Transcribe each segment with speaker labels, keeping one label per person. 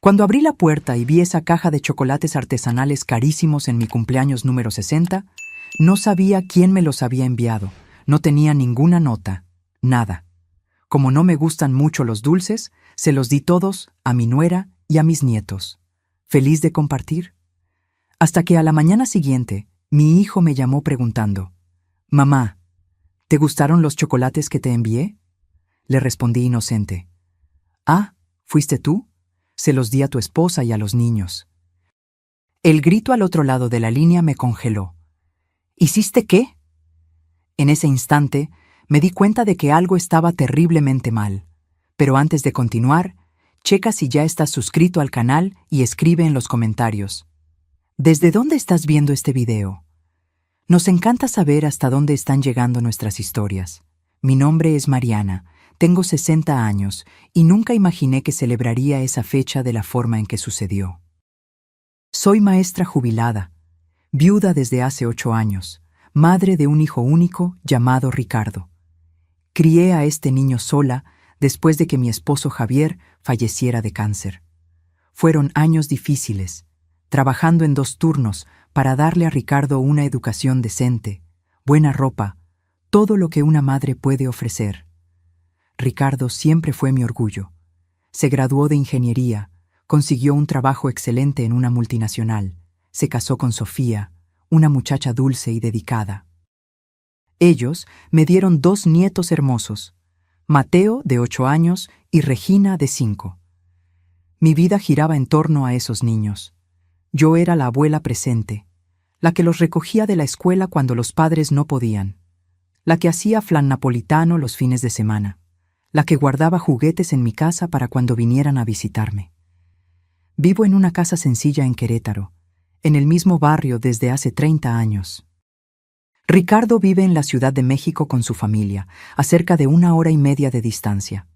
Speaker 1: Cuando abrí la puerta y vi esa caja de chocolates artesanales carísimos en mi cumpleaños número 60, no sabía quién me los había enviado. No tenía ninguna nota, nada. Como no me gustan mucho los dulces, se los di todos a mi nuera y a mis nietos. Feliz de compartir. Hasta que a la mañana siguiente, mi hijo me llamó preguntando: «Mamá, ¿te gustaron los chocolates que te envié?». Le respondí inocente: «Ah, ¿fuiste tú? Se los di a tu esposa y a los niños». El grito al otro lado de la línea me congeló. ¿Hiciste qué? En ese instante, me di cuenta de que algo estaba terriblemente mal. Pero antes de continuar, checa si ya estás suscrito al canal y escribe en los comentarios: ¿desde dónde estás viendo este video? Nos encanta saber hasta dónde están llegando nuestras historias. Mi nombre es Mariana, tengo 60 años y nunca imaginé que celebraría esa fecha de la forma en que sucedió. Soy maestra jubilada, viuda desde hace 8 años, madre de un hijo único llamado Ricardo. Crié a este niño sola después de que mi esposo Javier falleciera de cáncer. Fueron años difíciles, trabajando en 2 turnos para darle a Ricardo una educación decente, buena ropa, todo lo que una madre puede ofrecer. Ricardo siempre fue mi orgullo. Se graduó de ingeniería, consiguió un trabajo excelente en una multinacional, se casó con Sofía, una muchacha dulce y dedicada. Ellos me dieron 2 nietos hermosos, Mateo, de 8 años, y Regina, de 5. Mi vida giraba en torno a esos niños. Yo era la abuela presente, la que los recogía de la escuela cuando los padres no podían, la que hacía flan napolitano los fines de semana, la que guardaba juguetes en mi casa para cuando vinieran a visitarme. Vivo en una casa sencilla en Querétaro, en el mismo barrio desde hace 30 años. Ricardo vive en la Ciudad de México con su familia, a cerca de 1 hora y media de distancia.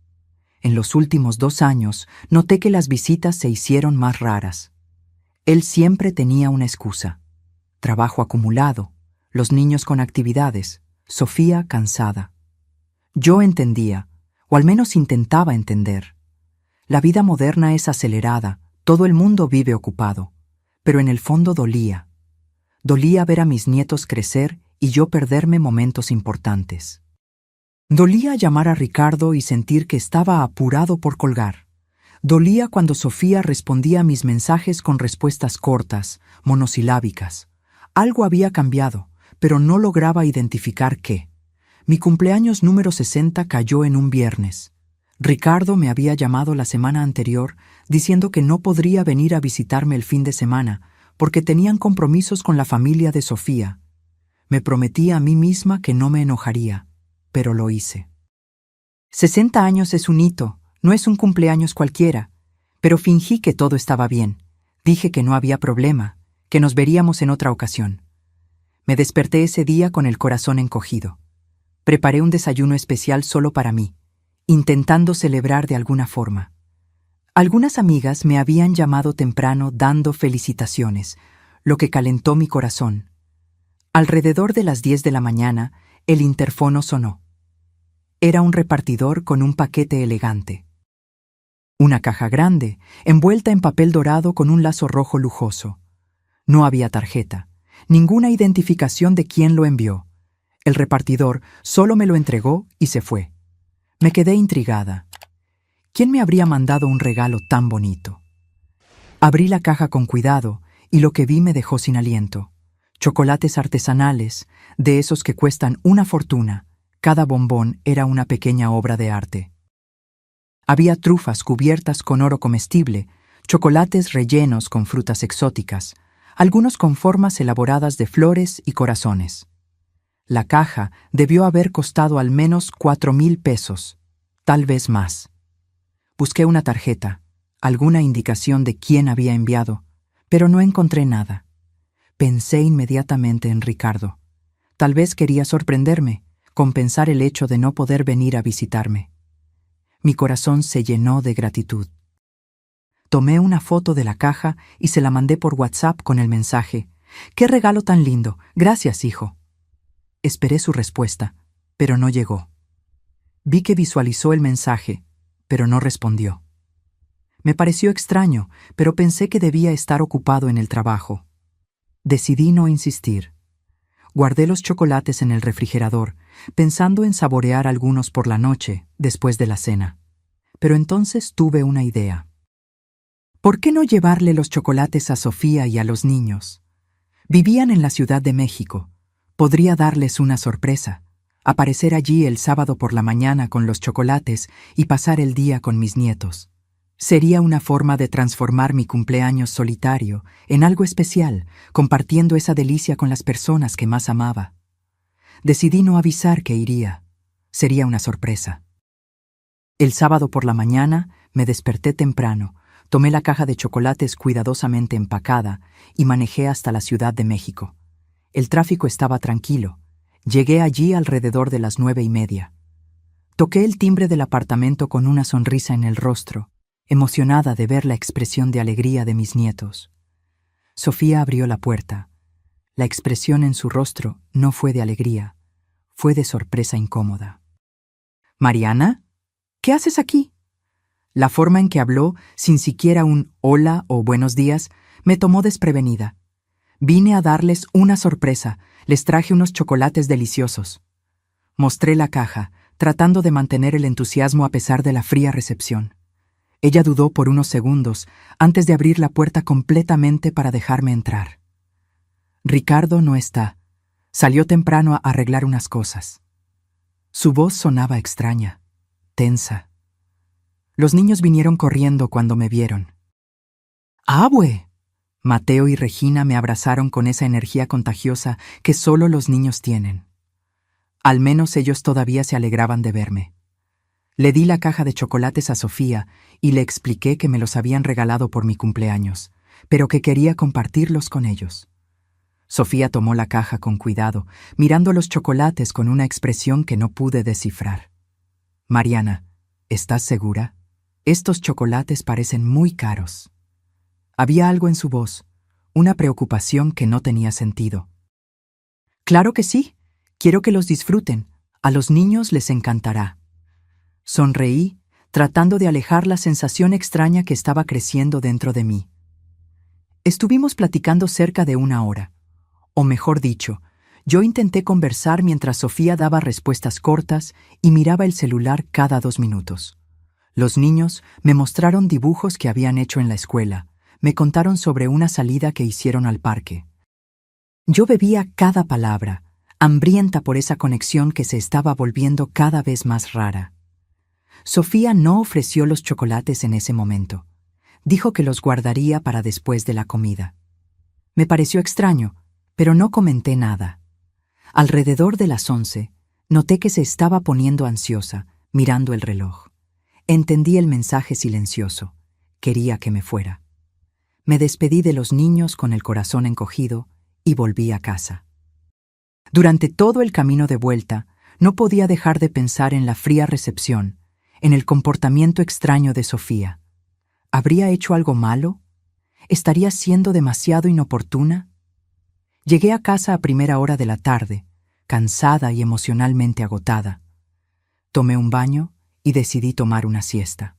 Speaker 1: En los últimos 2 años, noté que las visitas se hicieron más raras. Él siempre tenía una excusa: trabajo acumulado, los niños con actividades, Sofía cansada. Yo entendía, o al menos intentaba entender. La vida moderna es acelerada, todo el mundo vive ocupado, pero en el fondo dolía. Dolía ver a mis nietos crecer y yo perderme momentos importantes. Dolía llamar a Ricardo y sentir que estaba apurado por colgar. Dolía cuando Sofía respondía a mis mensajes con respuestas cortas, monosilábicas. Algo había cambiado, pero no lograba identificar qué. Mi cumpleaños número 60 cayó en un viernes. Ricardo me había llamado la semana anterior diciendo que no podría venir a visitarme el fin de semana porque tenían compromisos con la familia de Sofía. Me prometí a mí misma que no me enojaría, pero lo hice. 60 años es un hito, no es un cumpleaños cualquiera, pero fingí que todo estaba bien. Dije que no había problema, que nos veríamos en otra ocasión. Me desperté ese día con el corazón encogido. Preparé un desayuno especial solo para mí, intentando celebrar de alguna forma. Algunas amigas me habían llamado temprano dando felicitaciones, lo que calentó mi corazón. Alrededor de las 10 de la mañana, el interfono sonó. Era un repartidor con un paquete elegante. Una caja grande, envuelta en papel dorado con un lazo rojo lujoso. No había tarjeta, ninguna identificación de quién lo envió. El repartidor solo me lo entregó y se fue. Me quedé intrigada. ¿Quién me habría mandado un regalo tan bonito? Abrí la caja con cuidado y lo que vi me dejó sin aliento. Chocolates artesanales, de esos que cuestan una fortuna. Cada bombón era una pequeña obra de arte. Había trufas cubiertas con oro comestible, chocolates rellenos con frutas exóticas, algunos con formas elaboradas de flores y corazones. La caja debió haber costado al menos 4,000 pesos, tal vez más. Busqué una tarjeta, alguna indicación de quién había enviado, pero no encontré nada. Pensé inmediatamente en Ricardo. Tal vez quería sorprenderme, compensar el hecho de no poder venir a visitarme. Mi corazón se llenó de gratitud. Tomé una foto de la caja y se la mandé por WhatsApp con el mensaje: «¡Qué regalo tan lindo! Gracias, hijo». Esperé su respuesta, pero no llegó. Vi que visualizó el mensaje, pero no respondió. Me pareció extraño, pero pensé que debía estar ocupado en el trabajo. Decidí no insistir. Guardé los chocolates en el refrigerador, pensando en saborear algunos por la noche, después de la cena. Pero entonces tuve una idea. ¿Por qué no llevarle los chocolates a Sofía y a los niños? Vivían en la Ciudad de México. Podría darles una sorpresa, aparecer allí el sábado por la mañana con los chocolates y pasar el día con mis nietos. Sería una forma de transformar mi cumpleaños solitario en algo especial, compartiendo esa delicia con las personas que más amaba. Decidí no avisar que iría. Sería una sorpresa. El sábado por la mañana me desperté temprano, tomé la caja de chocolates cuidadosamente empacada y manejé hasta la Ciudad de México. El tráfico estaba tranquilo. Llegué allí alrededor de las 9:30. Toqué el timbre del apartamento con una sonrisa en el rostro, emocionada de ver la expresión de alegría de mis nietos. Sofía abrió la puerta. La expresión en su rostro no fue de alegría, fue de sorpresa incómoda. «¿Mariana? ¿Qué haces aquí?» La forma en que habló, sin siquiera un hola o buenos días, me tomó desprevenida. «Vine a darles una sorpresa. Les traje unos chocolates deliciosos». Mostré la caja, tratando de mantener el entusiasmo a pesar de la fría recepción. Ella dudó por unos segundos antes de abrir la puerta completamente para dejarme entrar. «Ricardo no está. Salió temprano a arreglar unas cosas». Su voz sonaba extraña, tensa. Los niños vinieron corriendo cuando me vieron. «¡Abue!». Mateo y Regina me abrazaron con esa energía contagiosa que solo los niños tienen. Al menos ellos todavía se alegraban de verme. Le di la caja de chocolates a Sofía y le expliqué que me los habían regalado por mi cumpleaños, pero que quería compartirlos con ellos. Sofía tomó la caja con cuidado, mirando los chocolates con una expresión que no pude descifrar. «Mariana, ¿estás segura? Estos chocolates parecen muy caros». Había algo en su voz, una preocupación que no tenía sentido. «Claro que sí. Quiero que los disfruten. A los niños les encantará». Sonreí, tratando de alejar la sensación extraña que estaba creciendo dentro de mí. Estuvimos platicando cerca de 1 hora. O mejor dicho, yo intenté conversar mientras Sofía daba respuestas cortas y miraba el celular cada 2 minutos. Los niños me mostraron dibujos que habían hecho en la escuela, me contaron sobre una salida que hicieron al parque. Yo bebía cada palabra, hambrienta por esa conexión que se estaba volviendo cada vez más rara. Sofía no ofreció los chocolates en ese momento. Dijo que los guardaría para después de la comida. Me pareció extraño, pero no comenté nada. Alrededor de las 11, noté que se estaba poniendo ansiosa, mirando el reloj. Entendí el mensaje silencioso. Quería que me fuera. Me despedí de los niños con el corazón encogido y volví a casa. Durante todo el camino de vuelta, no podía dejar de pensar en la fría recepción, en el comportamiento extraño de Sofía. ¿Habría hecho algo malo? ¿Estaría siendo demasiado inoportuna? Llegué a casa a primera hora de la tarde, cansada y emocionalmente agotada. Tomé un baño y decidí tomar una siesta.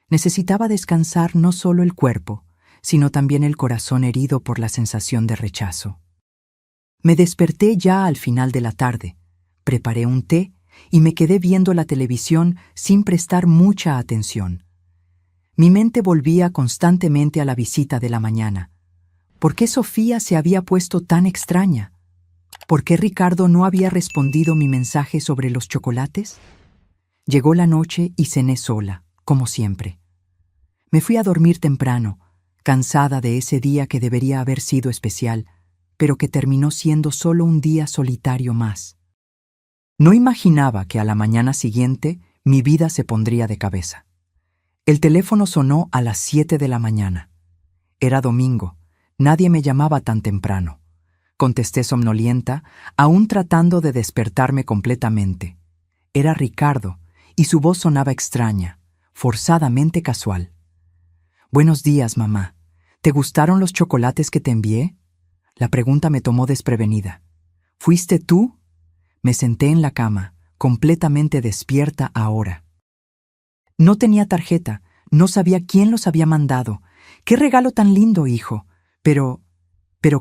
Speaker 1: Necesitaba descansar no solo el cuerpo, sino también el corazón herido por la sensación de rechazo. Me desperté ya al final de la tarde, preparé un té y me quedé viendo la televisión sin prestar mucha atención. Mi mente volvía constantemente a la visita de la mañana. ¿Por qué Sofía se había puesto tan extraña? ¿Por qué Ricardo no había respondido mi mensaje sobre los chocolates? Llegó la noche y cené sola, como siempre. Me fui a dormir temprano, cansada de ese día que debería haber sido especial, pero que terminó siendo solo un día solitario más. No imaginaba que a la mañana siguiente mi vida se pondría de cabeza. El teléfono sonó a las 7 de la mañana. Era domingo, nadie me llamaba tan temprano. Contesté somnolienta, aún tratando de despertarme completamente. Era Ricardo, y su voz sonaba extraña, forzadamente casual. «Buenos días, mamá. ¿Te gustaron los chocolates que te envié?». La pregunta me tomó desprevenida. «¿Fuiste tú?». Me senté en la cama, completamente despierta ahora. No tenía tarjeta, No sabía quién los había mandado. ¡Qué regalo tan lindo, hijo! ¿Pero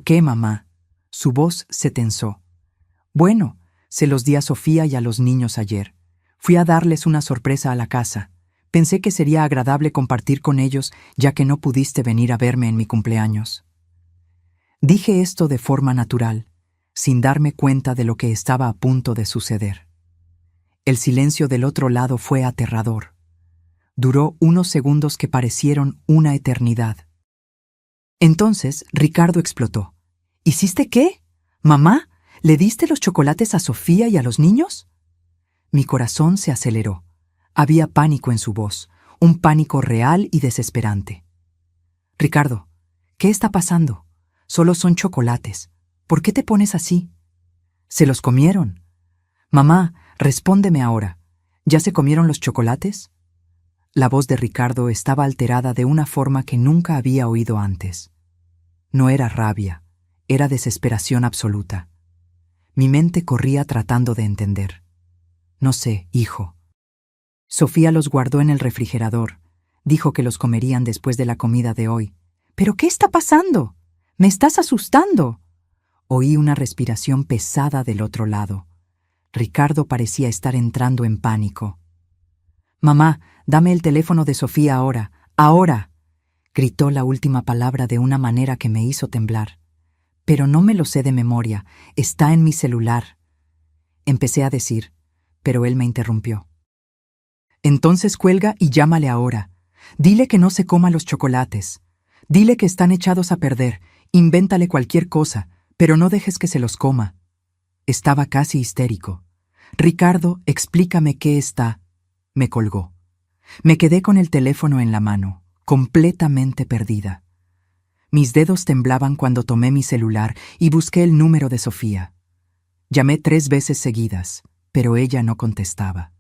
Speaker 1: qué, mamá? Su voz se tensó. Bueno, se los di a Sofía y a los niños ayer. Fui a darles una sorpresa a la casa. Pensé que sería agradable compartir con ellos, ya que no pudiste venir a verme en mi cumpleaños. Dije esto de forma natural, sin darme cuenta de lo que estaba a punto de suceder. El silencio del otro lado fue aterrador. Duró unos segundos que parecieron una eternidad. Entonces, Ricardo explotó. ¿Hiciste qué? ¿Mamá? ¿Le diste los chocolates a Sofía y a los niños? Mi corazón se aceleró. Había pánico en su voz, un pánico real y desesperante. Ricardo, ¿qué está pasando? Solo son chocolates. ¿Por qué te pones así? Se los comieron. Mamá, respóndeme ahora. ¿Ya se comieron los chocolates? La voz de Ricardo estaba alterada de una forma que nunca había oído antes. No era rabia, era desesperación absoluta. Mi mente corría tratando de entender. No sé, hijo. Sofía los guardó en el refrigerador. Dijo que los comerían después de la comida de hoy. ¿Pero qué está pasando? ¡Me estás asustando! Oí una respiración pesada del otro lado. Ricardo parecía estar entrando en pánico. «Mamá, dame el teléfono de Sofía ahora, ahora», gritó la última palabra de una manera que me hizo temblar. «Pero no me lo sé de memoria, está en mi celular». Empecé a decir, pero él me interrumpió. «Entonces cuelga y llámale ahora. Dile que no se coma los chocolates. Dile que están echados a perder. Invéntale cualquier cosa, pero no dejes que se los coma». Estaba casi histérico. «Ricardo, explícame qué está». Me colgó. Me quedé con el teléfono en la mano, completamente perdida. Mis dedos temblaban cuando tomé mi celular y busqué el número de Sofía. Llamé 3 veces seguidas, pero ella no contestaba.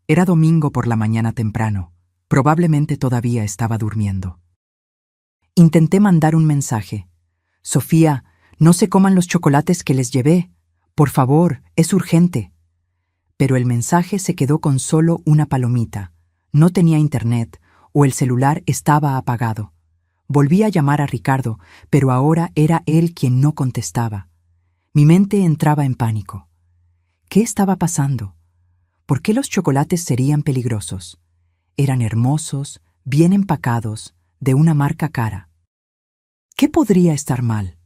Speaker 1: Era domingo por la mañana temprano. Probablemente todavía estaba durmiendo. Intenté mandar un mensaje. «Sofía, no se coman los chocolates que les llevé. Por favor, es urgente». Pero el mensaje se quedó con solo una palomita. No tenía internet o el celular estaba apagado. Volví a llamar a Ricardo, pero ahora era él quien no contestaba. Mi mente entraba en pánico. ¿Qué estaba pasando? ¿Por qué los chocolates serían peligrosos? Eran hermosos, bien empacados, de una marca cara. ¿Qué podría estar mal?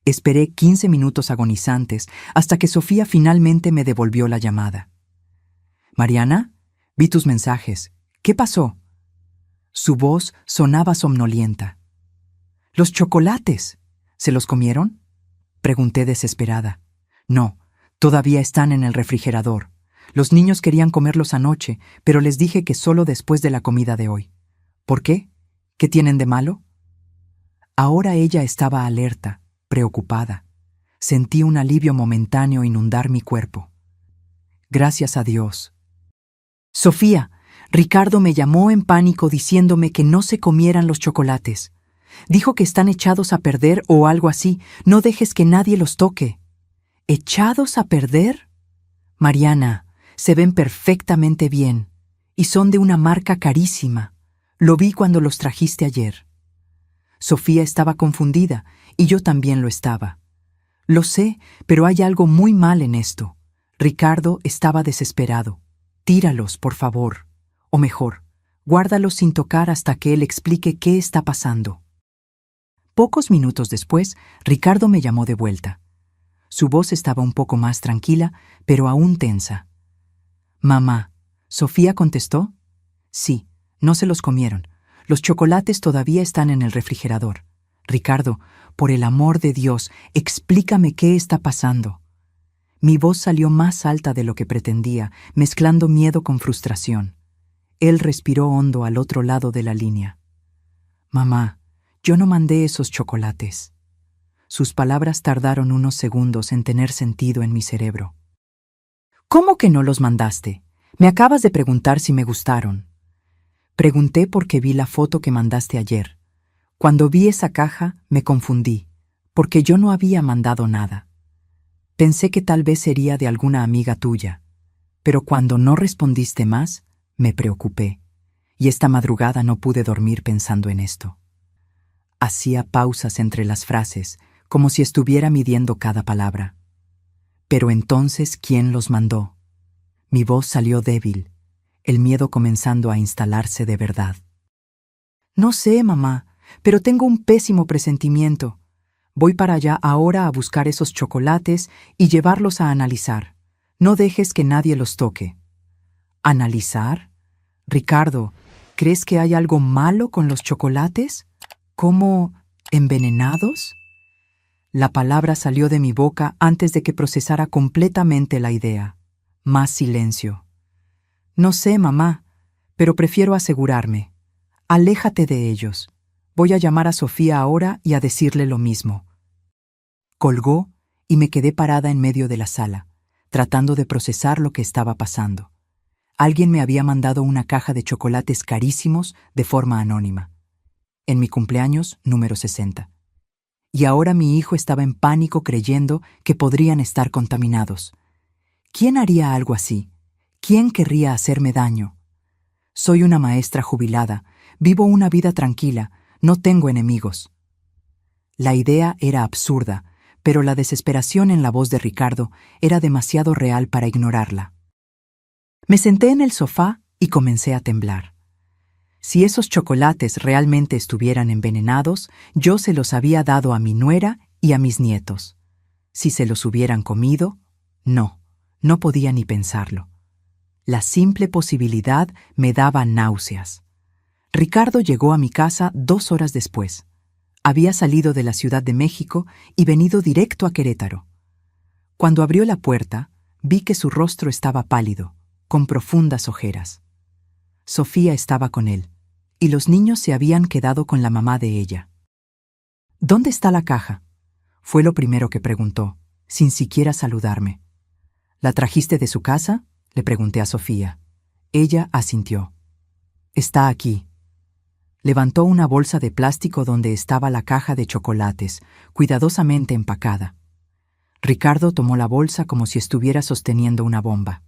Speaker 1: Esperé 15 minutos agonizantes hasta que Sofía finalmente me devolvió la llamada. «Mariana, vi tus mensajes. ¿Qué pasó?» Su voz sonaba somnolienta. «Los chocolates. ¿Se los comieron?», pregunté desesperada. «No, todavía están en el refrigerador. Los niños querían comerlos anoche, pero les dije que solo después de la comida de hoy». «¿Por qué? ¿Qué tienen de malo?». Ahora ella estaba alerta, preocupada. Sentí un alivio momentáneo inundar mi cuerpo. Gracias a Dios. «Sofía, Ricardo me llamó en pánico diciéndome que no se comieran los chocolates. Dijo que están echados a perder o algo así. No dejes que nadie los toque». «¿Echados a perder?» «Mariana, se ven perfectamente bien y son de una marca carísima. Lo vi cuando los trajiste ayer». Sofía estaba confundida y yo también lo estaba. «Lo sé, pero hay algo muy mal en esto». Ricardo estaba desesperado. «Tíralos, por favor. O mejor, guárdalos sin tocar hasta que él explique qué está pasando». Pocos minutos después, Ricardo me llamó de vuelta. Su voz estaba un poco más tranquila, pero aún tensa. «Mamá, ¿Sofía contestó?» «Sí, no se los comieron. Los chocolates todavía están en el refrigerador. Ricardo, por el amor de Dios, explícame qué está pasando». Mi voz salió más alta de lo que pretendía, mezclando miedo con frustración. Él respiró hondo al otro lado de la línea. «Mamá, yo no mandé esos chocolates». Sus palabras tardaron unos segundos en tener sentido en mi cerebro. «¿Cómo que no los mandaste? Me acabas de preguntar si me gustaron». «Pregunté porque vi la foto que mandaste ayer. Cuando vi esa caja, me confundí, porque yo no había mandado nada. Pensé que tal vez sería de alguna amiga tuya, pero cuando no respondiste más, me preocupé. y esta madrugada no pude dormir pensando en esto. Hacía pausas entre las frases, como si estuviera midiendo cada palabra. Pero entonces, ¿quién los mandó? Mi voz salió débil, el miedo comenzando a instalarse de verdad. No sé, mamá, pero tengo un pésimo presentimiento. Voy para allá ahora a buscar esos chocolates y llevarlos a analizar. No dejes que nadie los toque. ¿Analizar? Ricardo, ¿crees que hay algo malo con los chocolates? ¿Como envenenados? La palabra salió de mi boca antes de que procesara completamente la idea. Más silencio. No sé, mamá, pero prefiero asegurarme. Aléjate de ellos. Voy a llamar a Sofía ahora y a decirle lo mismo. Colgó y me quedé parada en medio de la sala, tratando de procesar lo que estaba pasando. Alguien me había mandado una caja de chocolates carísimos de forma anónima, en mi cumpleaños número 60. Y ahora mi hijo estaba en pánico creyendo que podrían estar contaminados. ¿Quién haría algo así? ¿Quién querría hacerme daño? Soy una maestra jubilada, vivo una vida tranquila, no tengo enemigos. La idea era absurda, pero la desesperación en la voz de Ricardo era demasiado real para ignorarla. Me senté en el sofá y comencé a temblar. Si esos chocolates realmente estuvieran envenenados, yo se los había dado a mi nuera y a mis nietos. Si se los hubieran comido, no podía ni pensarlo. La simple posibilidad me daba náuseas. Ricardo llegó a mi casa 2 horas después. Había salido de la Ciudad de México y venido directo a Querétaro. Cuando abrió la puerta, vi que su rostro estaba pálido, con profundas ojeras. Sofía estaba con él, y los niños se habían quedado con la mamá de ella. ¿Dónde está la caja? Fue lo primero que preguntó, sin siquiera saludarme. ¿La trajiste de su casa? Le pregunté a Sofía. Ella asintió. Está aquí. Levantó una bolsa de plástico donde estaba la caja de chocolates, cuidadosamente empacada. Ricardo tomó la bolsa como si estuviera sosteniendo una bomba.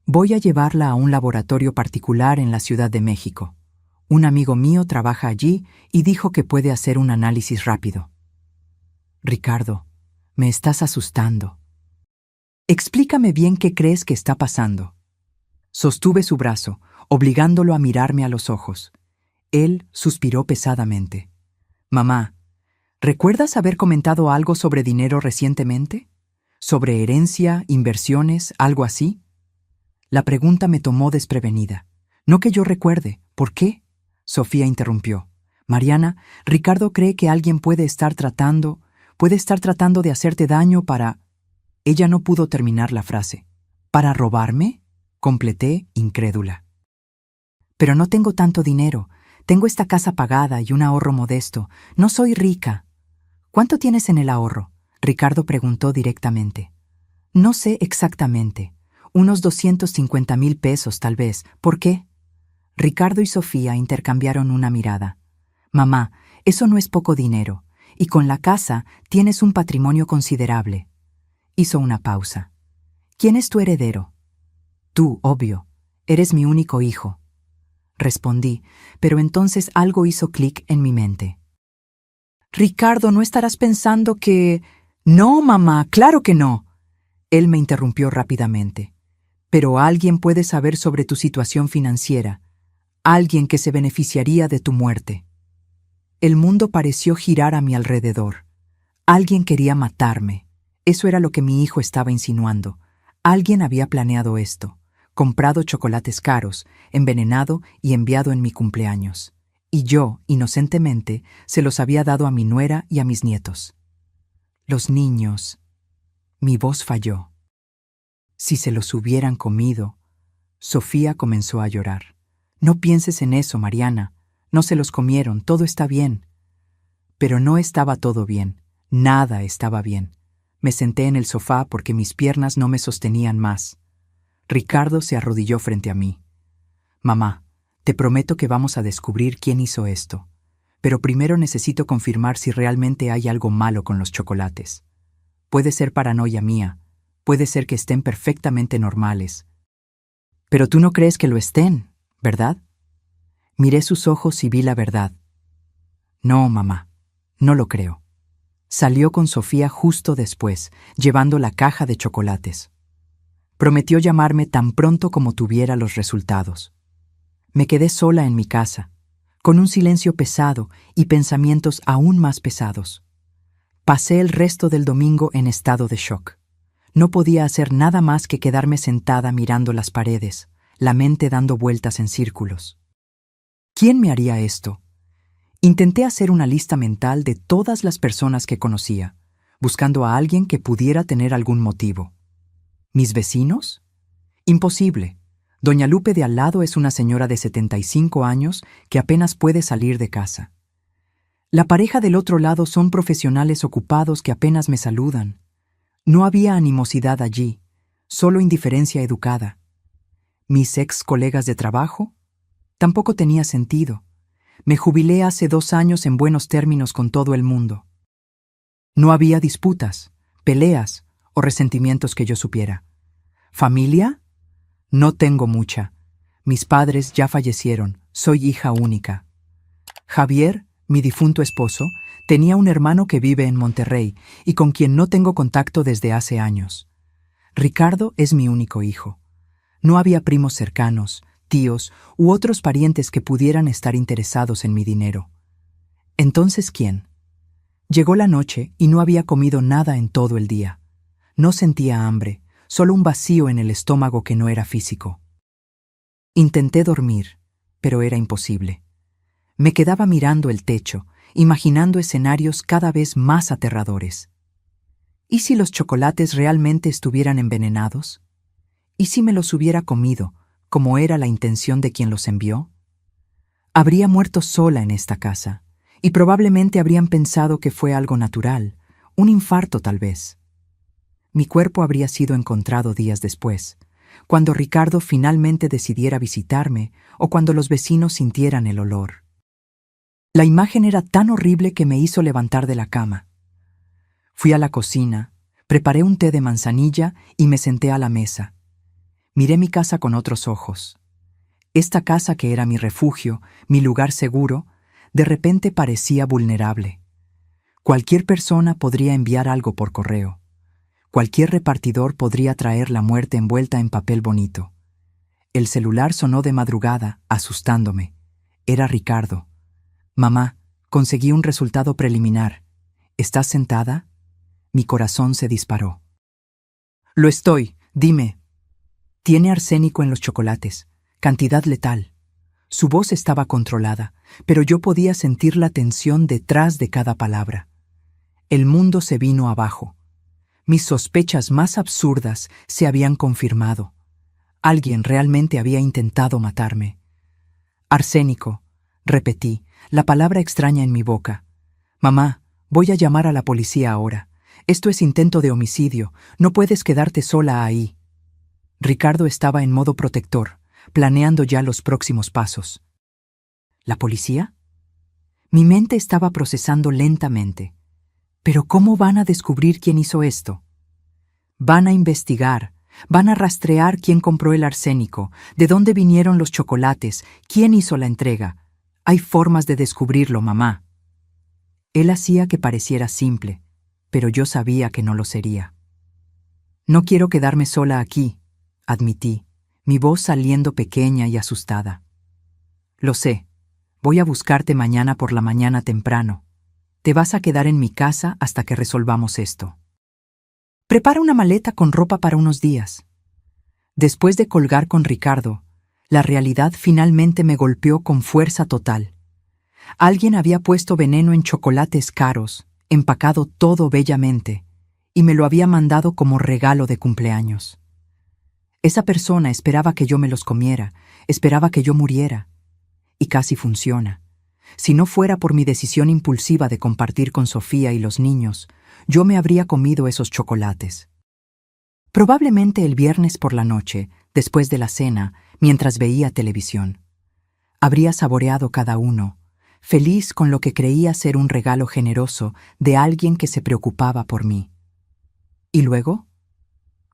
Speaker 1: Voy a llevarla a un laboratorio particular en la Ciudad de México. Un amigo mío trabaja allí y dijo que puede hacer un análisis rápido. Ricardo, me estás asustando. Explícame bien qué crees que está pasando. Sostuve su brazo, obligándolo a mirarme a los ojos. Él suspiró pesadamente. Mamá, ¿recuerdas haber comentado algo sobre dinero recientemente? ¿Sobre herencia, inversiones, algo así? La pregunta me tomó desprevenida. No que yo recuerde. ¿Por qué? Sofía interrumpió. Mariana, Ricardo cree que alguien puede estar tratando de hacerte daño para... Ella no pudo terminar la frase. ¿Para robarme? Completé, incrédula. Pero no tengo tanto dinero. Tengo esta casa pagada y un ahorro modesto. No soy rica. ¿Cuánto tienes en el ahorro? Ricardo preguntó directamente. No sé exactamente. Unos 250,000 pesos, tal vez. ¿Por qué? Ricardo y Sofía intercambiaron una mirada. Mamá, eso no es poco dinero. Y con la casa tienes un patrimonio considerable. Hizo una pausa. ¿Quién es tu heredero? Tú, obvio. Eres mi único hijo. Respondí, pero entonces algo hizo clic en mi mente. Ricardo, ¿no estarás pensando que... No, mamá, claro que no. Él me interrumpió rápidamente. Pero alguien puede saber sobre tu situación financiera. Alguien que se beneficiaría de tu muerte. El mundo pareció girar a mi alrededor. Alguien quería matarme. Eso era lo que mi hijo estaba insinuando. Alguien había planeado esto. Comprado chocolates caros, envenenado y enviado en mi cumpleaños. Y yo, inocentemente, se los había dado a mi nuera y a mis nietos. Los niños... Mi voz falló. Si se los hubieran comido... Sofía comenzó a llorar. No pienses en eso, Mariana. No se los comieron, todo está bien. Pero no estaba todo bien. Nada estaba bien. Me senté en el sofá porque mis piernas no me sostenían más. Ricardo se arrodilló frente a mí. Mamá, te prometo que vamos a descubrir quién hizo esto. Pero primero necesito confirmar si realmente hay algo malo con los chocolates. Puede ser paranoia mía. Puede ser que estén perfectamente normales. Pero tú no crees que lo estén, ¿verdad? Miré sus ojos y vi la verdad. No, mamá, no lo creo. Salió con Sofía justo después, llevando la caja de chocolates. Prometió llamarme tan pronto como tuviera los resultados. Me quedé sola en mi casa, con un silencio pesado y pensamientos aún más pesados. Pasé el resto del domingo en estado de shock. No podía hacer nada más que quedarme sentada mirando las paredes, la mente dando vueltas en círculos. ¿Quién me haría esto? Intenté hacer una lista mental de todas las personas que conocía, buscando a alguien que pudiera tener algún motivo. ¿Mis vecinos? Imposible. Doña Lupe de al lado es una señora de 75 años que apenas puede salir de casa. La pareja del otro lado son profesionales ocupados que apenas me saludan. No había animosidad allí, solo indiferencia educada. ¿Mis ex colegas de trabajo? Tampoco tenía sentido. Me jubilé hace 2 años en buenos términos con todo el mundo. No había disputas, peleas o resentimientos que yo supiera. ¿Familia? No tengo mucha. Mis padres ya fallecieron, soy hija única. Javier, mi difunto esposo, tenía un hermano que vive en Monterrey y con quien no tengo contacto desde hace años. Ricardo es mi único hijo. No había primos cercanos, tíos u otros parientes que pudieran estar interesados en mi dinero. ¿Entonces quién? Llegó la noche y no había comido nada en todo el día. No sentía hambre, solo un vacío en el estómago que no era físico. Intenté dormir, pero era imposible. Me quedaba mirando el techo, imaginando escenarios cada vez más aterradores. ¿Y si los chocolates realmente estuvieran envenenados? ¿Y si me los hubiera comido, como era la intención de quien los envió? Habría muerto sola en esta casa, y probablemente habrían pensado que fue algo natural, un infarto tal vez. Mi cuerpo habría sido encontrado días después, cuando Ricardo finalmente decidiera visitarme o cuando los vecinos sintieran el olor. La imagen era tan horrible que me hizo levantar de la cama. Fui a la cocina, preparé un té de manzanilla y me senté a la mesa. Miré mi casa con otros ojos. Esta casa que era mi refugio, mi lugar seguro, de repente parecía vulnerable. Cualquier persona podría enviar algo por correo. Cualquier repartidor podría traer la muerte envuelta en papel bonito. El celular sonó de madrugada, asustándome. Era Ricardo. Mamá, conseguí un resultado preliminar. ¿Estás sentada? Mi corazón se disparó. Lo estoy, dime. Tiene arsénico en los chocolates, cantidad letal. Su voz estaba controlada, pero yo podía sentir la tensión detrás de cada palabra. El mundo se vino abajo. Mis sospechas más absurdas se habían confirmado. Alguien realmente había intentado matarme. Arsénico, repetí, la palabra extraña en mi boca. Mamá, voy a llamar a la policía ahora. Esto es intento de homicidio. No puedes quedarte sola ahí. Ricardo estaba en modo protector, planeando ya los próximos pasos. ¿La policía? Mi mente estaba procesando lentamente. ¿Pero cómo van a descubrir quién hizo esto? Van a investigar, van a rastrear quién compró el arsénico, de dónde vinieron los chocolates, quién hizo la entrega. Hay formas de descubrirlo, mamá. Él hacía que pareciera simple, pero yo sabía que no lo sería. No quiero quedarme sola aquí, admití, mi voz saliendo pequeña y asustada. Lo sé, voy a buscarte mañana por la mañana temprano. Te vas a quedar en mi casa hasta que resolvamos esto. Prepara una maleta con ropa para unos días. Después de colgar con Ricardo, la realidad finalmente me golpeó con fuerza total. Alguien había puesto veneno en chocolates caros, empacado todo bellamente, y me lo había mandado como regalo de cumpleaños. Esa persona esperaba que yo me los comiera, esperaba que yo muriera. Y casi funciona. Si no fuera por mi decisión impulsiva de compartir con Sofía y los niños, yo me habría comido esos chocolates. Probablemente el viernes por la noche, después de la cena, mientras veía televisión. Habría saboreado cada uno, feliz con lo que creía ser un regalo generoso de alguien que se preocupaba por mí. ¿Y luego?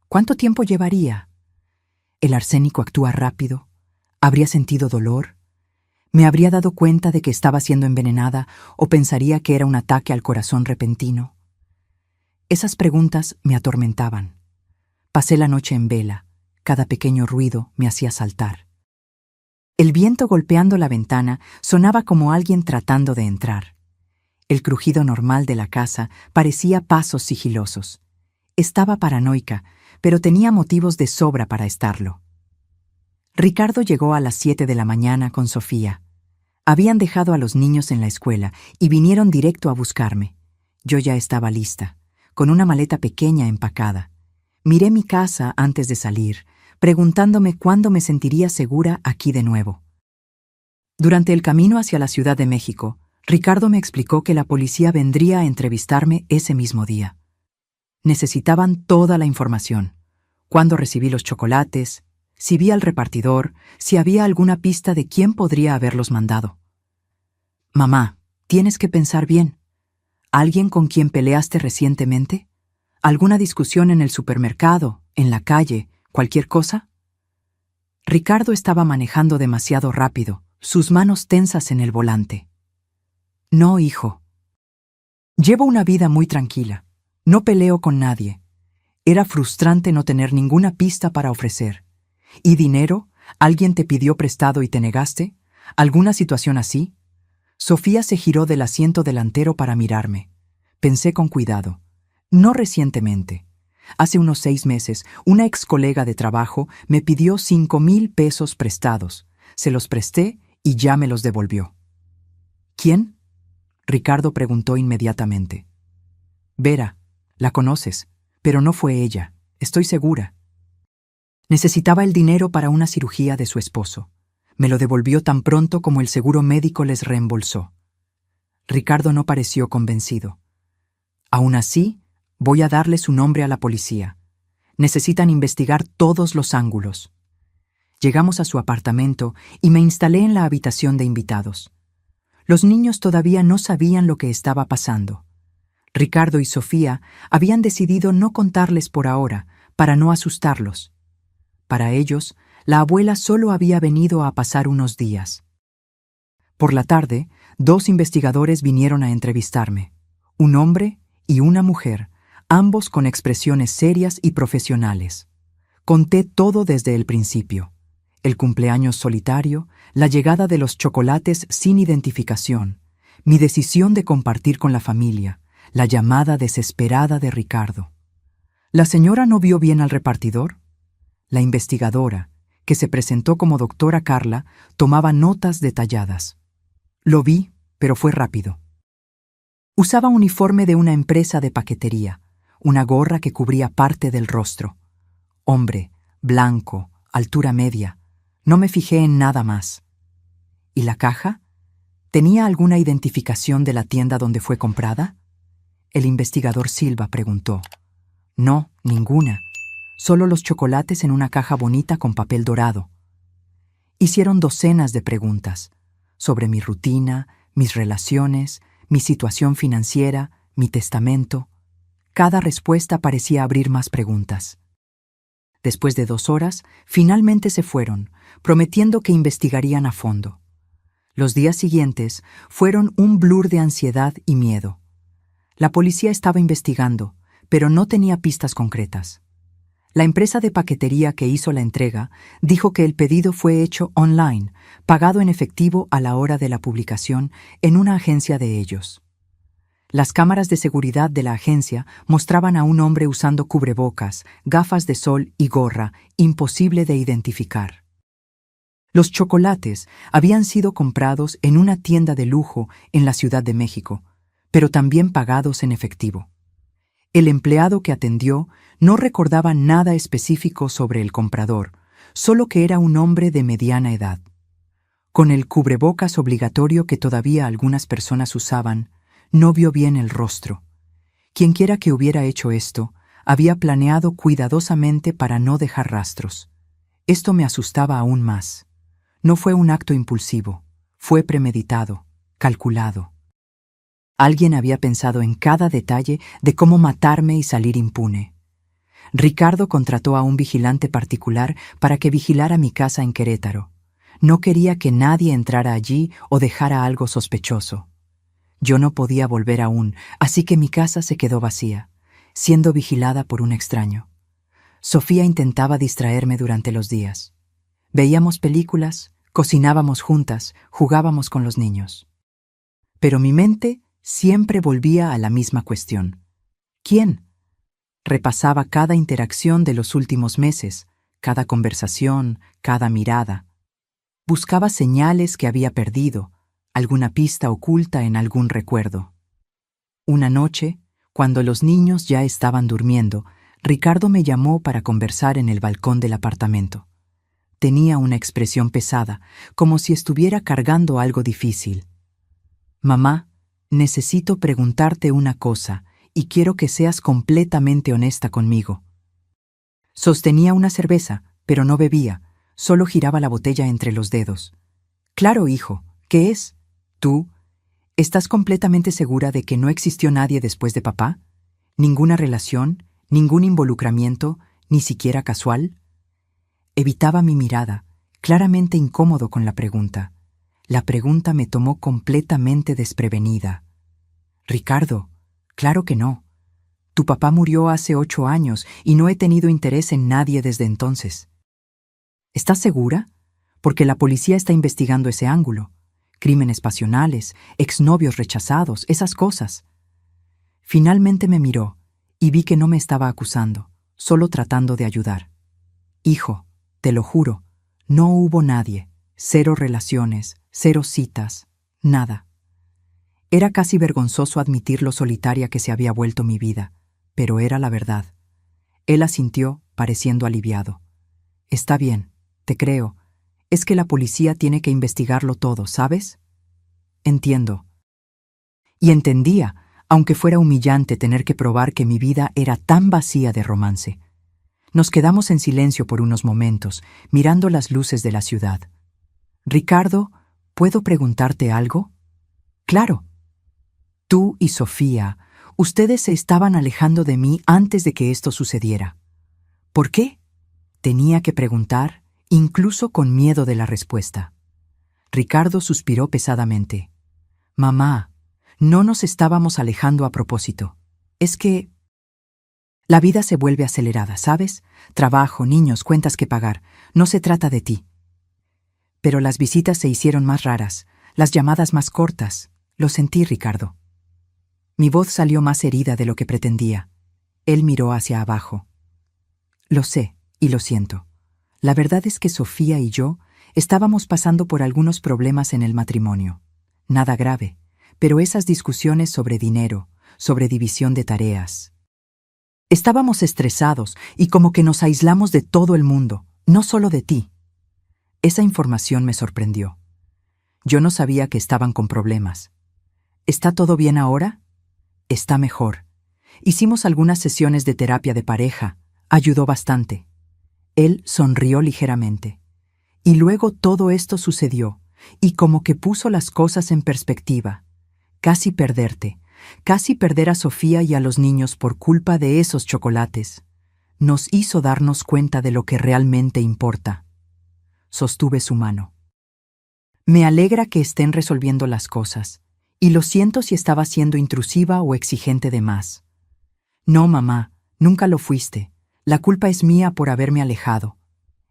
Speaker 1: ¿Cuánto tiempo llevaría? ¿El arsénico actúa rápido? ¿Habría sentido dolor? ¿Me habría dado cuenta de que estaba siendo envenenada o pensaría que era un ataque al corazón repentino? Esas preguntas me atormentaban. Pasé la noche en vela. Cada pequeño ruido me hacía saltar. El viento golpeando la ventana sonaba como alguien tratando de entrar. El crujido normal de la casa parecía pasos sigilosos. Estaba paranoica, pero tenía motivos de sobra para estarlo. Ricardo llegó a las 7 de la mañana con Sofía. Habían dejado a los niños en la escuela y vinieron directo a buscarme. Yo ya estaba lista, con una maleta pequeña empacada. Miré mi casa antes de salir, preguntándome cuándo me sentiría segura aquí de nuevo. Durante el camino hacia la Ciudad de México, Ricardo me explicó que la policía vendría a entrevistarme ese mismo día. Necesitaban toda la información: cuándo recibí los chocolates, si vi al repartidor, si había alguna pista de quién podría haberlos mandado. Mamá, tienes que pensar bien. ¿Alguien con quien peleaste recientemente? ¿Alguna discusión en el supermercado, en la calle, cualquier cosa? Ricardo estaba manejando demasiado rápido, sus manos tensas en el volante. No, hijo. Llevo una vida muy tranquila. No peleo con nadie. Era frustrante no tener ninguna pista para ofrecer. ¿Y dinero? ¿Alguien te pidió prestado y te negaste? ¿Alguna situación así? Sofía se giró del asiento delantero para mirarme. Pensé con cuidado. No recientemente. Hace unos 6 meses, una ex colega de trabajo me pidió 5,000 pesos prestados. Se los presté y ya me los devolvió. ¿Quién? Ricardo preguntó inmediatamente. Vera, la conoces, pero no fue ella, estoy segura. Necesitaba el dinero para una cirugía de su esposo. Me lo devolvió tan pronto como el seguro médico les reembolsó. Ricardo no pareció convencido. Aún así, voy a darle su nombre a la policía. Necesitan investigar todos los ángulos. Llegamos a su apartamento y me instalé en la habitación de invitados. Los niños todavía no sabían lo que estaba pasando. Ricardo y Sofía habían decidido no contarles por ahora, para no asustarlos. Para ellos, la abuela solo había venido a pasar unos días. Por la tarde, 2 investigadores vinieron a entrevistarme. Un hombre y una mujer, ambos con expresiones serias y profesionales. Conté todo desde el principio: el cumpleaños solitario, la llegada de los chocolates sin identificación, mi decisión de compartir con la familia, la llamada desesperada de Ricardo. ¿La señora no vio bien al repartidor? La investigadora, que se presentó como doctora Carla, tomaba notas detalladas. Lo vi, pero fue rápido. Usaba uniforme de una empresa de paquetería, una gorra que cubría parte del rostro. Hombre, blanco, altura media. No me fijé en nada más. ¿Y la caja? ¿Tenía alguna identificación de la tienda donde fue comprada? El investigador Silva preguntó. No, ninguna. Solo los chocolates en una caja bonita con papel dorado. Hicieron docenas de preguntas sobre mi rutina, mis relaciones, mi situación financiera, mi testamento. Cada respuesta parecía abrir más preguntas. Después de 2 horas, finalmente se fueron, prometiendo que investigarían a fondo. Los días siguientes fueron un blur de ansiedad y miedo. La policía estaba investigando, pero no tenía pistas concretas. La empresa de paquetería que hizo la entrega dijo que el pedido fue hecho online, pagado en efectivo a la hora de la publicación en una agencia de ellos. Las cámaras de seguridad de la agencia mostraban a un hombre usando cubrebocas, gafas de sol y gorra, imposible de identificar. Los chocolates habían sido comprados en una tienda de lujo en la Ciudad de México, pero también pagados en efectivo. El empleado que atendió no recordaba nada específico sobre el comprador, solo que era un hombre de mediana edad. Con el cubrebocas obligatorio que todavía algunas personas usaban, no vio bien el rostro. Quienquiera que hubiera hecho esto, había planeado cuidadosamente para no dejar rastros. Esto me asustaba aún más. No fue un acto impulsivo, fue premeditado, calculado. Alguien había pensado en cada detalle de cómo matarme y salir impune. Ricardo contrató a un vigilante particular para que vigilara mi casa en Querétaro. No quería que nadie entrara allí o dejara algo sospechoso. Yo no podía volver aún, así que mi casa se quedó vacía, siendo vigilada por un extraño. Sofía intentaba distraerme durante los días. Veíamos películas, cocinábamos juntas, jugábamos con los niños. Pero mi mente siempre volvía a la misma cuestión. ¿Quién? Repasaba cada interacción de los últimos meses, cada conversación, cada mirada. Buscaba señales que había perdido, alguna pista oculta en algún recuerdo. Una noche, cuando los niños ya estaban durmiendo, Ricardo me llamó para conversar en el balcón del apartamento. Tenía una expresión pesada, como si estuviera cargando algo difícil. «Mamá, necesito preguntarte una cosa y quiero que seas completamente honesta conmigo». Sostenía una cerveza, pero no bebía, solo giraba la botella entre los dedos. «Claro, hijo, ¿qué es? ¿Tú? ¿Estás completamente segura de que no existió nadie después de papá? ¿Ninguna relación, ningún involucramiento, ni siquiera casual?» Evitaba mi mirada, claramente incómodo con la pregunta. La pregunta me tomó completamente desprevenida. «Ricardo, claro que no. Tu papá murió hace 8 años y no he tenido interés en nadie desde entonces». «¿Estás segura? Porque la policía está investigando ese ángulo. Crímenes pasionales, exnovios rechazados, esas cosas». Finalmente me miró y vi que no me estaba acusando, solo tratando de ayudar. «Hijo, te lo juro, no hubo nadie, 0 relaciones, 0 citas, nada». Era casi vergonzoso admitir lo solitaria que se había vuelto mi vida, pero era la verdad. Él asintió, pareciendo aliviado. «Está bien, te creo. Es que la policía tiene que investigarlo todo, ¿sabes?» «Entiendo». Y entendía, aunque fuera humillante tener que probar que mi vida era tan vacía de romance. Nos quedamos en silencio por unos momentos, mirando las luces de la ciudad. «Ricardo, ¿puedo preguntarte algo?» «Claro». «Tú y Sofía, ustedes se estaban alejando de mí antes de que esto sucediera. ¿Por qué?». Tenía que preguntar, incluso con miedo de la respuesta. Ricardo suspiró pesadamente. «Mamá, no nos estábamos alejando a propósito. Es que la vida se vuelve acelerada, ¿sabes? Trabajo, niños, cuentas que pagar. No se trata de ti». Pero las visitas se hicieron más raras, las llamadas más cortas. Lo sentí, Ricardo. Mi voz salió más herida de lo que pretendía. Él miró hacia abajo. «Lo sé, y lo siento. La verdad es que Sofía y yo estábamos pasando por algunos problemas en el matrimonio. Nada grave, pero esas discusiones sobre dinero, sobre división de tareas. Estábamos estresados y como que nos aislamos de todo el mundo, no solo de ti». Esa información me sorprendió. Yo no sabía que estaban con problemas. «¿Está todo bien ahora?» «Está mejor. Hicimos algunas sesiones de terapia de pareja. Ayudó bastante». Él sonrió ligeramente. Y luego todo esto sucedió, y como que puso las cosas en perspectiva. Casi perderte, casi perder a Sofía y a los niños por culpa de esos chocolates. Nos hizo darnos cuenta de lo que realmente importa. Sostuve su mano. «Me alegra que estén resolviendo las cosas, y lo siento si estaba siendo intrusiva o exigente de más». «No, mamá, nunca lo fuiste. La culpa es mía por haberme alejado».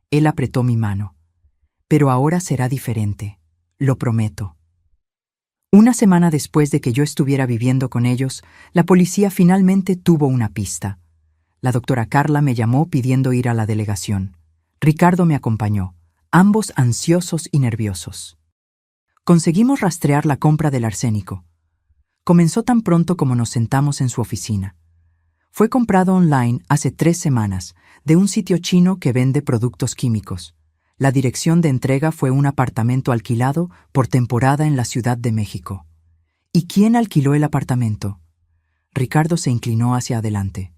Speaker 1: Él apretó mi mano. «Pero ahora será diferente, lo prometo». Una semana después de que yo estuviera viviendo con ellos, la policía finalmente tuvo una pista. La doctora Carla me llamó pidiendo ir a la delegación. Ricardo me acompañó, ambos ansiosos y nerviosos. Conseguimos rastrear la compra del arsénico. Comenzó tan pronto como nos sentamos en su oficina. Fue comprado online hace 3 semanas, de un sitio chino que vende productos químicos. La dirección de entrega fue un apartamento alquilado por temporada en la Ciudad de México. ¿Y quién alquiló el apartamento? Ricardo se inclinó hacia adelante.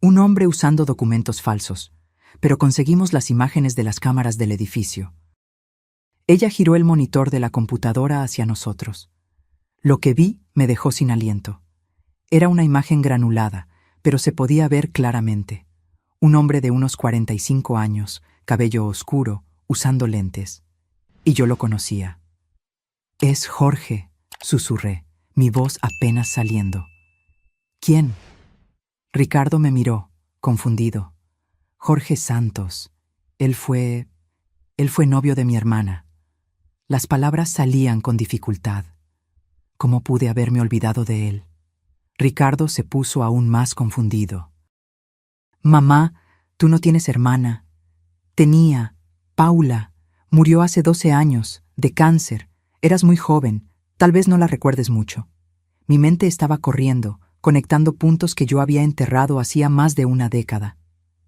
Speaker 1: Un hombre usando documentos falsos, pero conseguimos las imágenes de las cámaras del edificio. Ella giró el monitor de la computadora hacia nosotros. Lo que vi me dejó sin aliento. Era una imagen granulada, pero se podía ver claramente. Un hombre de unos 45 años, cabello oscuro, usando lentes. Y yo lo conocía. «Es Jorge», susurré, mi voz apenas saliendo. «¿Quién?» Ricardo me miró, confundido. «Jorge Santos. Él fue novio de mi hermana». Las palabras salían con dificultad. ¿Cómo pude haberme olvidado de él? Ricardo se puso aún más confundido. «Mamá, tú no tienes hermana. Tenía, Paula. Murió hace 12 años, de cáncer. Eras muy joven, tal vez no la recuerdes mucho». Mi mente estaba corriendo, conectando puntos que yo había enterrado hacía más de una década.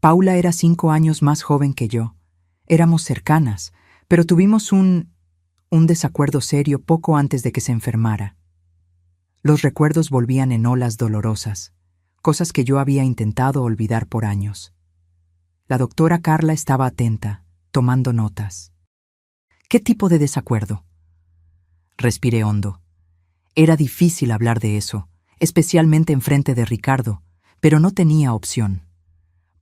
Speaker 1: Paula era 5 años más joven que yo. Éramos cercanas, pero tuvimos un desacuerdo serio poco antes de que se enfermara. Los recuerdos volvían en olas dolorosas, cosas que yo había intentado olvidar por años. La doctora Carla estaba atenta, tomando notas. ¿Qué tipo de desacuerdo? Respiré hondo. Era difícil hablar de eso, especialmente enfrente de Ricardo, pero no tenía opción.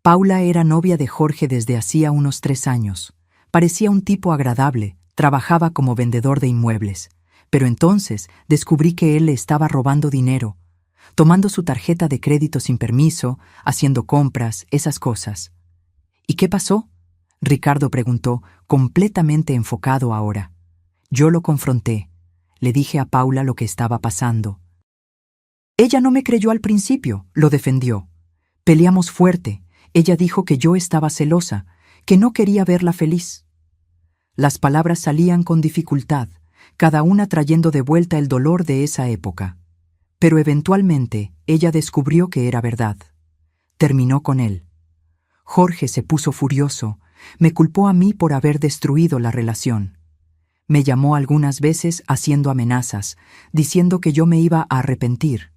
Speaker 1: Paula era novia de Jorge desde hacía unos 3 años. Parecía un tipo agradable, trabajaba como vendedor de inmuebles, pero entonces descubrí que él le estaba robando dinero, tomando su tarjeta de crédito sin permiso, haciendo compras, esas cosas. ¿Y qué pasó?, Ricardo preguntó, completamente enfocado ahora. Yo lo confronté. Le dije a Paula lo que estaba pasando. Ella no me creyó al principio, lo defendió. Peleamos fuerte. Ella dijo que yo estaba celosa, que no quería verla feliz. Las palabras salían con dificultad, cada una trayendo de vuelta el dolor de esa época. Pero eventualmente ella descubrió que era verdad. Terminó con él. Jorge se puso furioso, me culpó a mí por haber destruido la relación. Me llamó algunas veces haciendo amenazas, diciendo que yo me iba a arrepentir.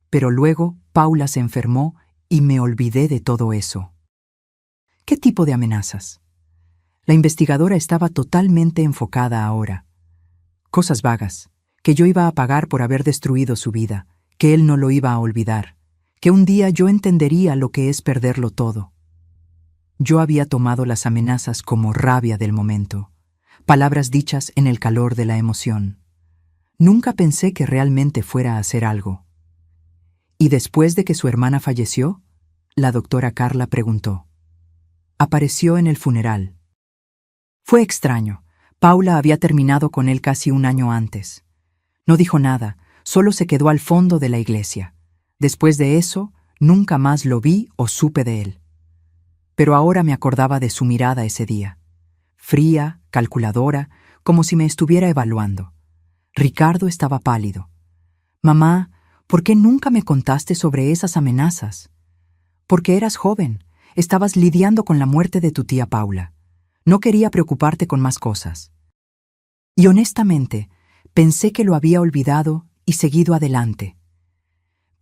Speaker 1: Pero luego Paula se enfermó y me olvidé de todo eso. ¿Qué tipo de amenazas? La investigadora estaba totalmente enfocada ahora. Cosas vagas, que yo iba a pagar por haber destruido su vida, que él no lo iba a olvidar, que un día yo entendería lo que es perderlo todo. Yo había tomado las amenazas como rabia del momento, palabras dichas en el calor de la emoción. Nunca pensé que realmente fuera a hacer algo. ¿Y después de que su hermana falleció?, la doctora Carla preguntó. Apareció en el funeral. Fue extraño. Paula había terminado con él casi un año antes. No dijo nada, solo se quedó al fondo de la iglesia. Después de eso, nunca más lo vi o supe de él. Pero ahora me acordaba de su mirada ese día. Fría, calculadora, como si me estuviera evaluando. Ricardo estaba pálido. «Mamá, ¿por qué nunca me contaste sobre esas amenazas?» «Porque eras joven, estabas lidiando con la muerte de tu tía Paula. No quería preocuparte con más cosas». Y honestamente, pensé que lo había olvidado y seguido adelante.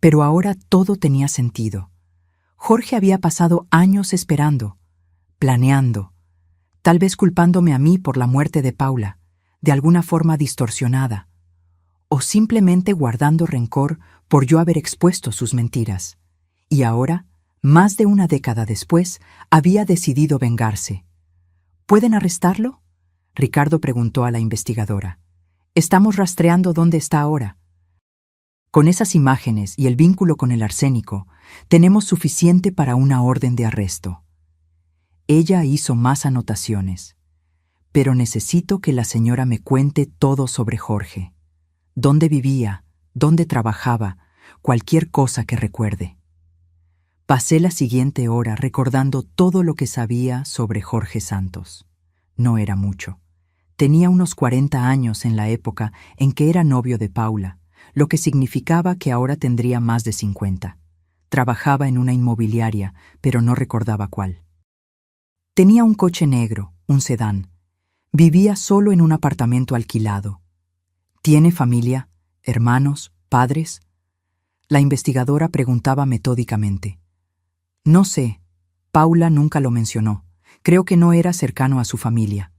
Speaker 1: Pero ahora todo tenía sentido. Jorge había pasado años esperando, planeando, tal vez culpándome a mí por la muerte de Paula, de alguna forma distorsionada, o simplemente guardando rencor por yo haber expuesto sus mentiras. Y ahora, más de una década después, había decidido vengarse. ¿Pueden arrestarlo?, Ricardo preguntó a la investigadora. «Estamos rastreando dónde está ahora». Con esas imágenes y el vínculo con el arsénico, tenemos suficiente para una orden de arresto. Ella hizo más anotaciones. Pero necesito que la señora me cuente todo sobre Jorge. Dónde vivía, dónde trabajaba, cualquier cosa que recuerde. Pasé la siguiente hora recordando todo lo que sabía sobre Jorge Santos. No era mucho. Tenía unos 40 años en la época en que era novio de Paula, lo que significaba que ahora tendría más de 50. Trabajaba en una inmobiliaria, pero no recordaba cuál. Tenía un coche negro, un sedán. Vivía solo en un apartamento alquilado. ¿Tiene familia, hermanos, padres? La investigadora preguntaba metódicamente. No sé. Paula nunca lo mencionó. Creo que no era cercano a su familia.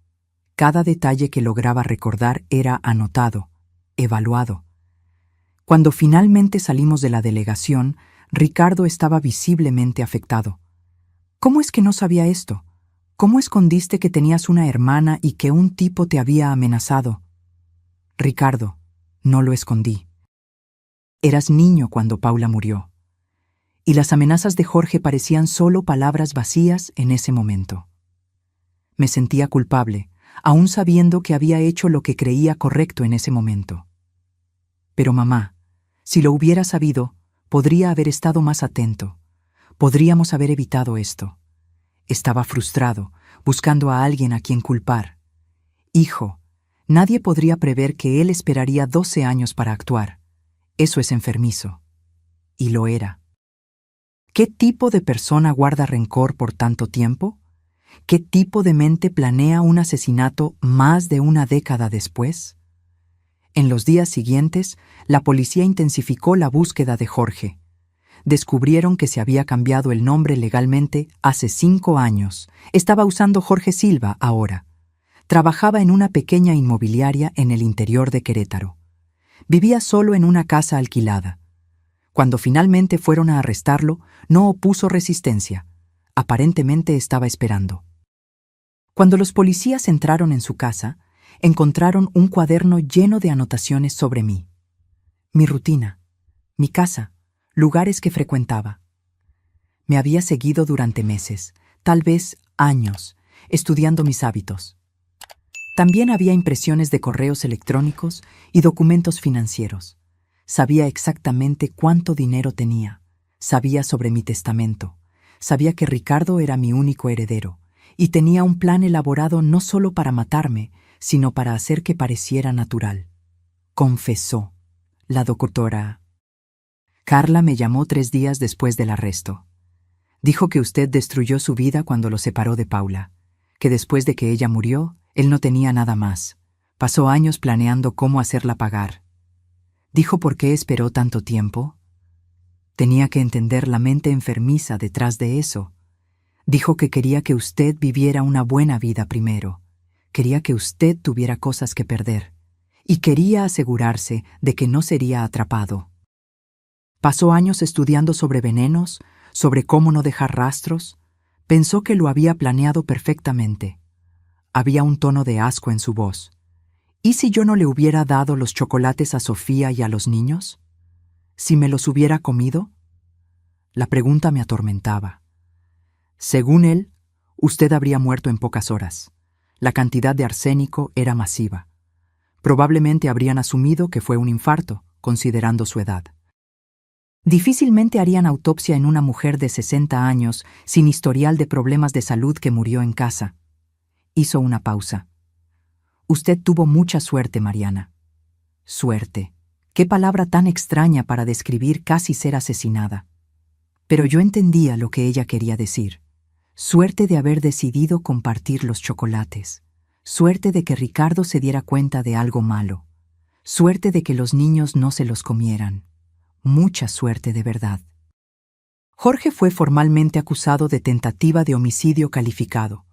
Speaker 1: Cada detalle que lograba recordar era anotado, evaluado. Cuando finalmente salimos de la delegación, Ricardo estaba visiblemente afectado. ¿Cómo es que no sabía esto? ¿Cómo escondiste que tenías una hermana y que un tipo te había amenazado? Ricardo, no lo escondí. Eras niño cuando Paula murió. Y las amenazas de Jorge parecían solo palabras vacías en ese momento. Me sentía culpable, aún sabiendo que había hecho lo que creía correcto en ese momento. Pero mamá, si lo hubiera sabido, podría haber estado más atento. Podríamos haber evitado esto. Estaba frustrado, buscando a alguien a quien culpar. Hijo, nadie podría prever que él esperaría 12 años para actuar. Eso es enfermizo. Y lo era. ¿Qué tipo de persona guarda rencor por tanto tiempo? ¿Qué tipo de mente planea un asesinato más de una década después? En los días siguientes, la policía intensificó la búsqueda de Jorge. Descubrieron que se había cambiado el nombre legalmente hace 5 años. Estaba usando Jorge Silva ahora. Trabajaba en una pequeña inmobiliaria en el interior de Querétaro. Vivía solo en una casa alquilada. Cuando finalmente fueron a arrestarlo, no opuso resistencia. Aparentemente estaba esperando. Cuando los policías entraron en su casa, encontraron un cuaderno lleno de anotaciones sobre mí. Mi rutina, mi casa, lugares que frecuentaba. Me había seguido durante meses, tal vez años, estudiando mis hábitos. También había impresiones de correos electrónicos y documentos financieros. Sabía exactamente cuánto dinero tenía. Sabía sobre mi testamento. Sabía que Ricardo era mi único heredero y tenía un plan elaborado no solo para matarme, sino para hacer que pareciera natural. Confesó. La doctora Carla me llamó 3 días después del arresto. Dijo que usted destruyó su vida cuando lo separó de Paula, que después de que ella murió, él no tenía nada más. Pasó años planeando cómo hacerla pagar. ¿Dijo por qué esperó tanto tiempo? Tenía que entender la mente enfermiza detrás de eso. Dijo que quería que usted viviera una buena vida primero. Quería que usted tuviera cosas que perder. Y quería asegurarse de que no sería atrapado. Pasó años estudiando sobre venenos, sobre cómo no dejar rastros. Pensó que lo había planeado perfectamente. Había un tono de asco en su voz. ¿Y si yo no le hubiera dado los chocolates a Sofía y a los niños? ¿Si me los hubiera comido? La pregunta me atormentaba. Según él, usted habría muerto en pocas horas. La cantidad de arsénico era masiva. Probablemente habrían asumido que fue un infarto, considerando su edad. Difícilmente harían autopsia en una mujer de 60 años sin historial de problemas de salud que murió en casa. Hizo una pausa. Usted tuvo mucha suerte, Mariana. Suerte. Qué palabra tan extraña para describir casi ser asesinada. Pero yo entendía lo que ella quería decir. Suerte de haber decidido compartir los chocolates. Suerte de que Ricardo se diera cuenta de algo malo. Suerte de que los niños no se los comieran. Mucha suerte de verdad. Jorge fue formalmente acusado de tentativa de homicidio calificado.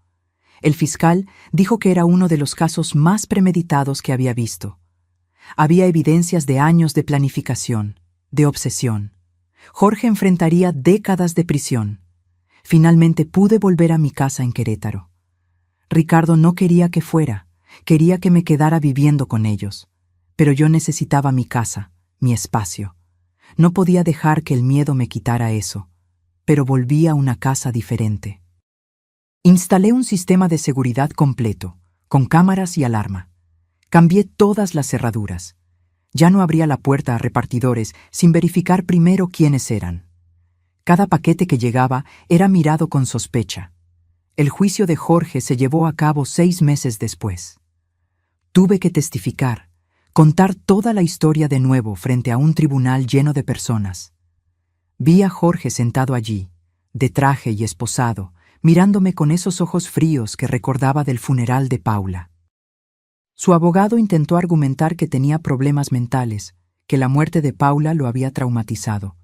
Speaker 1: El fiscal dijo que era uno de los casos más premeditados que había visto. Había evidencias de años de planificación, de obsesión. Jorge enfrentaría décadas de prisión. Finalmente pude volver a mi casa en Querétaro. Ricardo no quería que fuera, quería que me quedara viviendo con ellos. Pero yo necesitaba mi casa, mi espacio. No podía dejar que el miedo me quitara eso. Pero volví a una casa diferente. Instalé un sistema de seguridad completo, con cámaras y alarma. Cambié todas las cerraduras. Ya no abría la puerta a repartidores sin verificar primero quiénes eran. Cada paquete que llegaba era mirado con sospecha. El juicio de Jorge se llevó a cabo 6 meses después. Tuve que testificar, contar toda la historia de nuevo frente a un tribunal lleno de personas. Vi a Jorge sentado allí, de traje y esposado, mirándome con esos ojos fríos que recordaba del funeral de Paula. Su abogado intentó argumentar que tenía problemas mentales, que la muerte de Paula lo había traumatizado.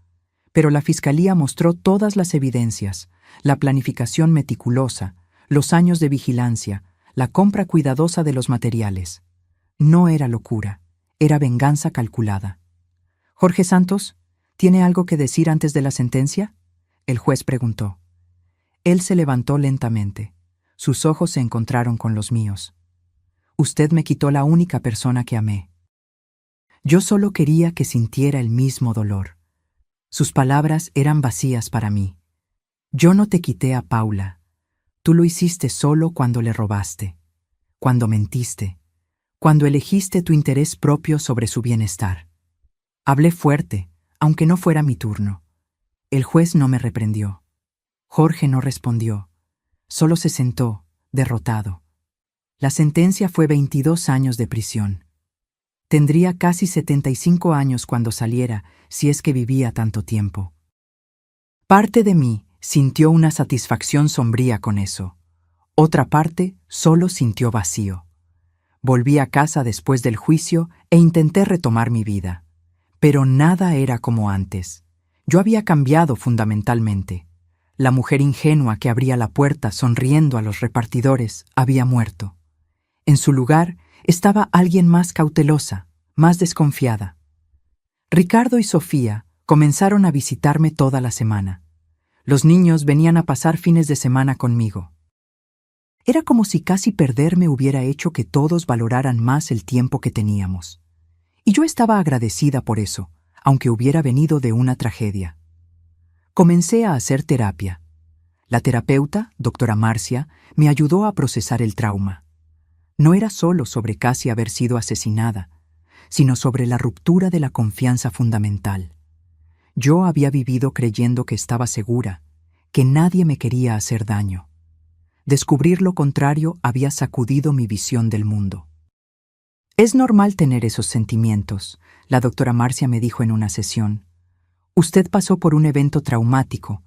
Speaker 1: Pero la fiscalía mostró todas las evidencias, la planificación meticulosa, los años de vigilancia, la compra cuidadosa de los materiales. No era locura, era venganza calculada. «Jorge Santos, ¿tiene algo que decir antes de la sentencia?», el juez preguntó. Él se levantó lentamente. Sus ojos se encontraron con los míos. Usted me quitó la única persona que amé. Yo solo quería que sintiera el mismo dolor. Sus palabras eran vacías para mí. Yo no te quité a Paula. Tú lo hiciste solo cuando le robaste, cuando mentiste, cuando elegiste tu interés propio sobre su bienestar. Hablé fuerte, aunque no fuera mi turno. El juez no me reprendió. Jorge no respondió. Solo se sentó, derrotado. La sentencia fue 22 años de prisión. Tendría casi 75 años cuando saliera, si es que vivía tanto tiempo. Parte de mí sintió una satisfacción sombría con eso. Otra parte solo sintió vacío. Volví a casa después del juicio e intenté retomar mi vida. Pero nada era como antes. Yo había cambiado fundamentalmente. La mujer ingenua que abría la puerta sonriendo a los repartidores había muerto. En su lugar estaba alguien más cautelosa, más desconfiada. Ricardo y Sofía comenzaron a visitarme toda la semana. Los niños venían a pasar fines de semana conmigo. Era como si casi perderme hubiera hecho que todos valoraran más el tiempo que teníamos. Y yo estaba agradecida por eso, aunque hubiera venido de una tragedia. Comencé a hacer terapia. La terapeuta, doctora Marcia, me ayudó a procesar el trauma. No era solo sobre casi haber sido asesinada, sino sobre la ruptura de la confianza fundamental. Yo había vivido creyendo que estaba segura, que nadie me quería hacer daño. Descubrir lo contrario había sacudido mi visión del mundo. Es normal tener esos sentimientos, la doctora Marcia me dijo en una sesión. Usted pasó por un evento traumático.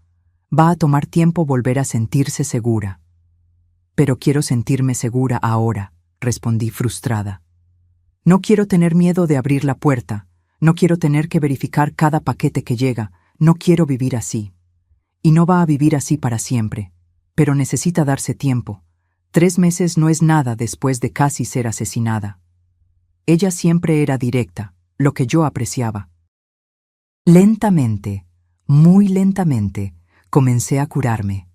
Speaker 1: Va a tomar tiempo volver a sentirse segura. Pero quiero sentirme segura ahora, respondí frustrada. No quiero tener miedo de abrir la puerta, no quiero tener que verificar cada paquete que llega, no quiero vivir así. Y no va a vivir así para siempre, pero necesita darse tiempo. 3 meses no es nada después de casi ser asesinada. Ella siempre era directa, lo que yo apreciaba. Lentamente, muy lentamente, comencé a curarme.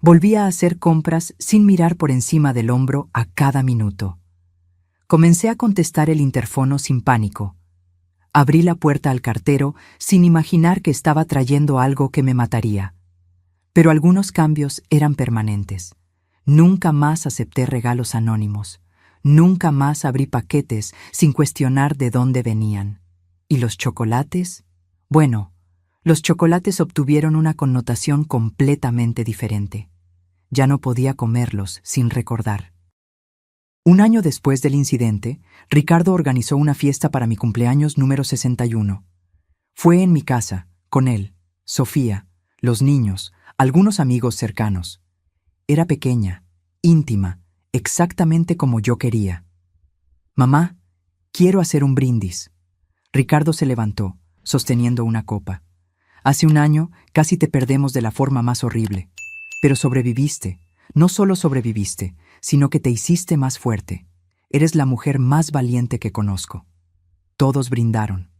Speaker 1: Volví a hacer compras sin mirar por encima del hombro a cada minuto. Comencé a contestar el interfono sin pánico. Abrí la puerta al cartero sin imaginar que estaba trayendo algo que me mataría. Pero algunos cambios eran permanentes. Nunca más acepté regalos anónimos. Nunca más abrí paquetes sin cuestionar de dónde venían. ¿Y los chocolates? Bueno, los chocolates obtuvieron una connotación completamente diferente. Ya no podía comerlos sin recordar. Un año después del incidente, Ricardo organizó una fiesta para mi cumpleaños número 61. Fue en mi casa, con él, Sofía, los niños, algunos amigos cercanos. Era pequeña, íntima, exactamente como yo quería. Mamá, quiero hacer un brindis. Ricardo se levantó, sosteniendo una copa. Hace un año casi te perdemos de la forma más horrible. Pero sobreviviste. No solo sobreviviste, sino que te hiciste más fuerte. Eres la mujer más valiente que conozco. Todos brindaron.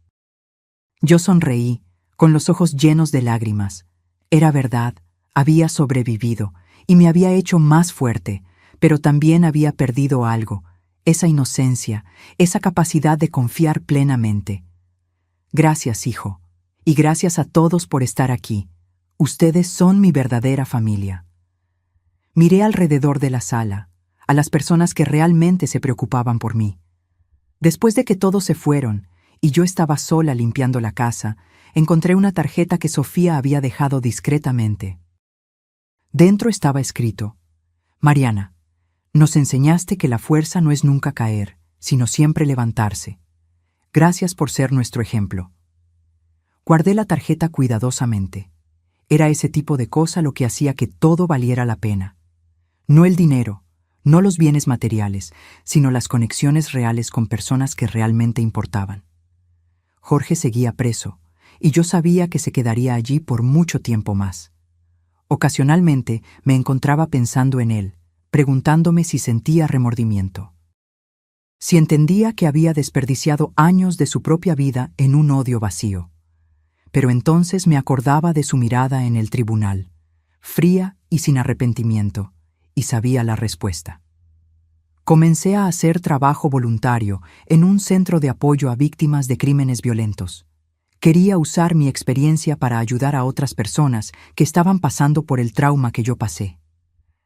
Speaker 1: Yo sonreí, con los ojos llenos de lágrimas. Era verdad, había sobrevivido y me había hecho más fuerte, pero también había perdido algo, esa inocencia, esa capacidad de confiar plenamente. Gracias, hijo, y gracias a todos por estar aquí. Ustedes son mi verdadera familia. Miré alrededor de la sala, a las personas que realmente se preocupaban por mí. Después de que todos se fueron y yo estaba sola limpiando la casa, encontré una tarjeta que Sofía había dejado discretamente. Dentro estaba escrito: Mariana, nos enseñaste que la fuerza no es nunca caer, sino siempre levantarse. Gracias por ser nuestro ejemplo. Guardé la tarjeta cuidadosamente. Era ese tipo de cosa lo que hacía que todo valiera la pena. No el dinero, no los bienes materiales, sino las conexiones reales con personas que realmente importaban. Jorge seguía preso, y yo sabía que se quedaría allí por mucho tiempo más. Ocasionalmente me encontraba pensando en él, preguntándome si sentía remordimiento. Si entendía que había desperdiciado años de su propia vida en un odio vacío. Pero entonces me acordaba de su mirada en el tribunal, fría y sin arrepentimiento, y sabía la respuesta. Comencé a hacer trabajo voluntario en un centro de apoyo a víctimas de crímenes violentos. Quería usar mi experiencia para ayudar a otras personas que estaban pasando por el trauma que yo pasé.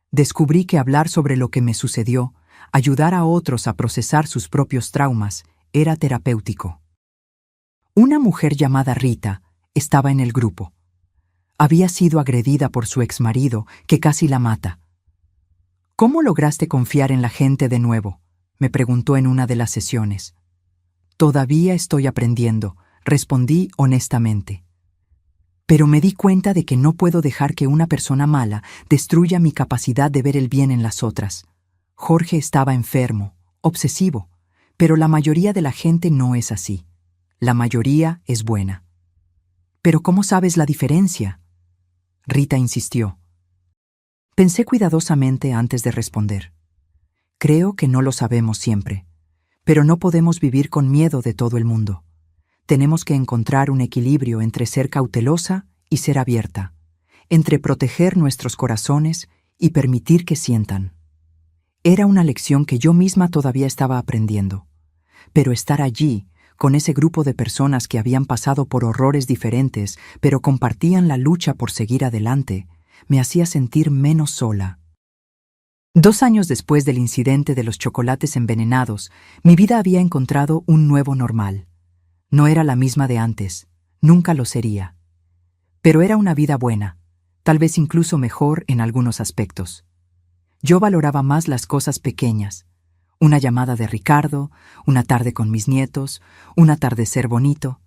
Speaker 1: Descubrí que hablar sobre lo que me sucedió, ayudar a otros a procesar sus propios traumas, era terapéutico. Una mujer llamada Rita estaba en el grupo. Había sido agredida por su exmarido, que casi la mata. ¿Cómo lograste confiar en la gente de nuevo?, me preguntó en una de las sesiones. Todavía estoy aprendiendo, respondí honestamente. Pero me di cuenta de que no puedo dejar que una persona mala destruya mi capacidad de ver el bien en las otras. Jorge estaba enfermo, obsesivo, pero la mayoría de la gente no es así. La mayoría es buena. ¿Pero cómo sabes la diferencia?, Rita insistió. Pensé cuidadosamente antes de responder. Creo que no lo sabemos siempre, pero no podemos vivir con miedo de todo el mundo. Tenemos que encontrar un equilibrio entre ser cautelosa y ser abierta, entre proteger nuestros corazones y permitir que sientan. Era una lección que yo misma todavía estaba aprendiendo, pero estar allí, con ese grupo de personas que habían pasado por horrores diferentes, pero compartían la lucha por seguir adelante, me hacía sentir menos sola. 2 años después del incidente de los chocolates envenenados, mi vida había encontrado un nuevo normal. No era la misma de antes, nunca lo sería. Pero era una vida buena, tal vez incluso mejor en algunos aspectos. Yo valoraba más las cosas pequeñas. Una llamada de Ricardo, una tarde con mis nietos, un atardecer bonito.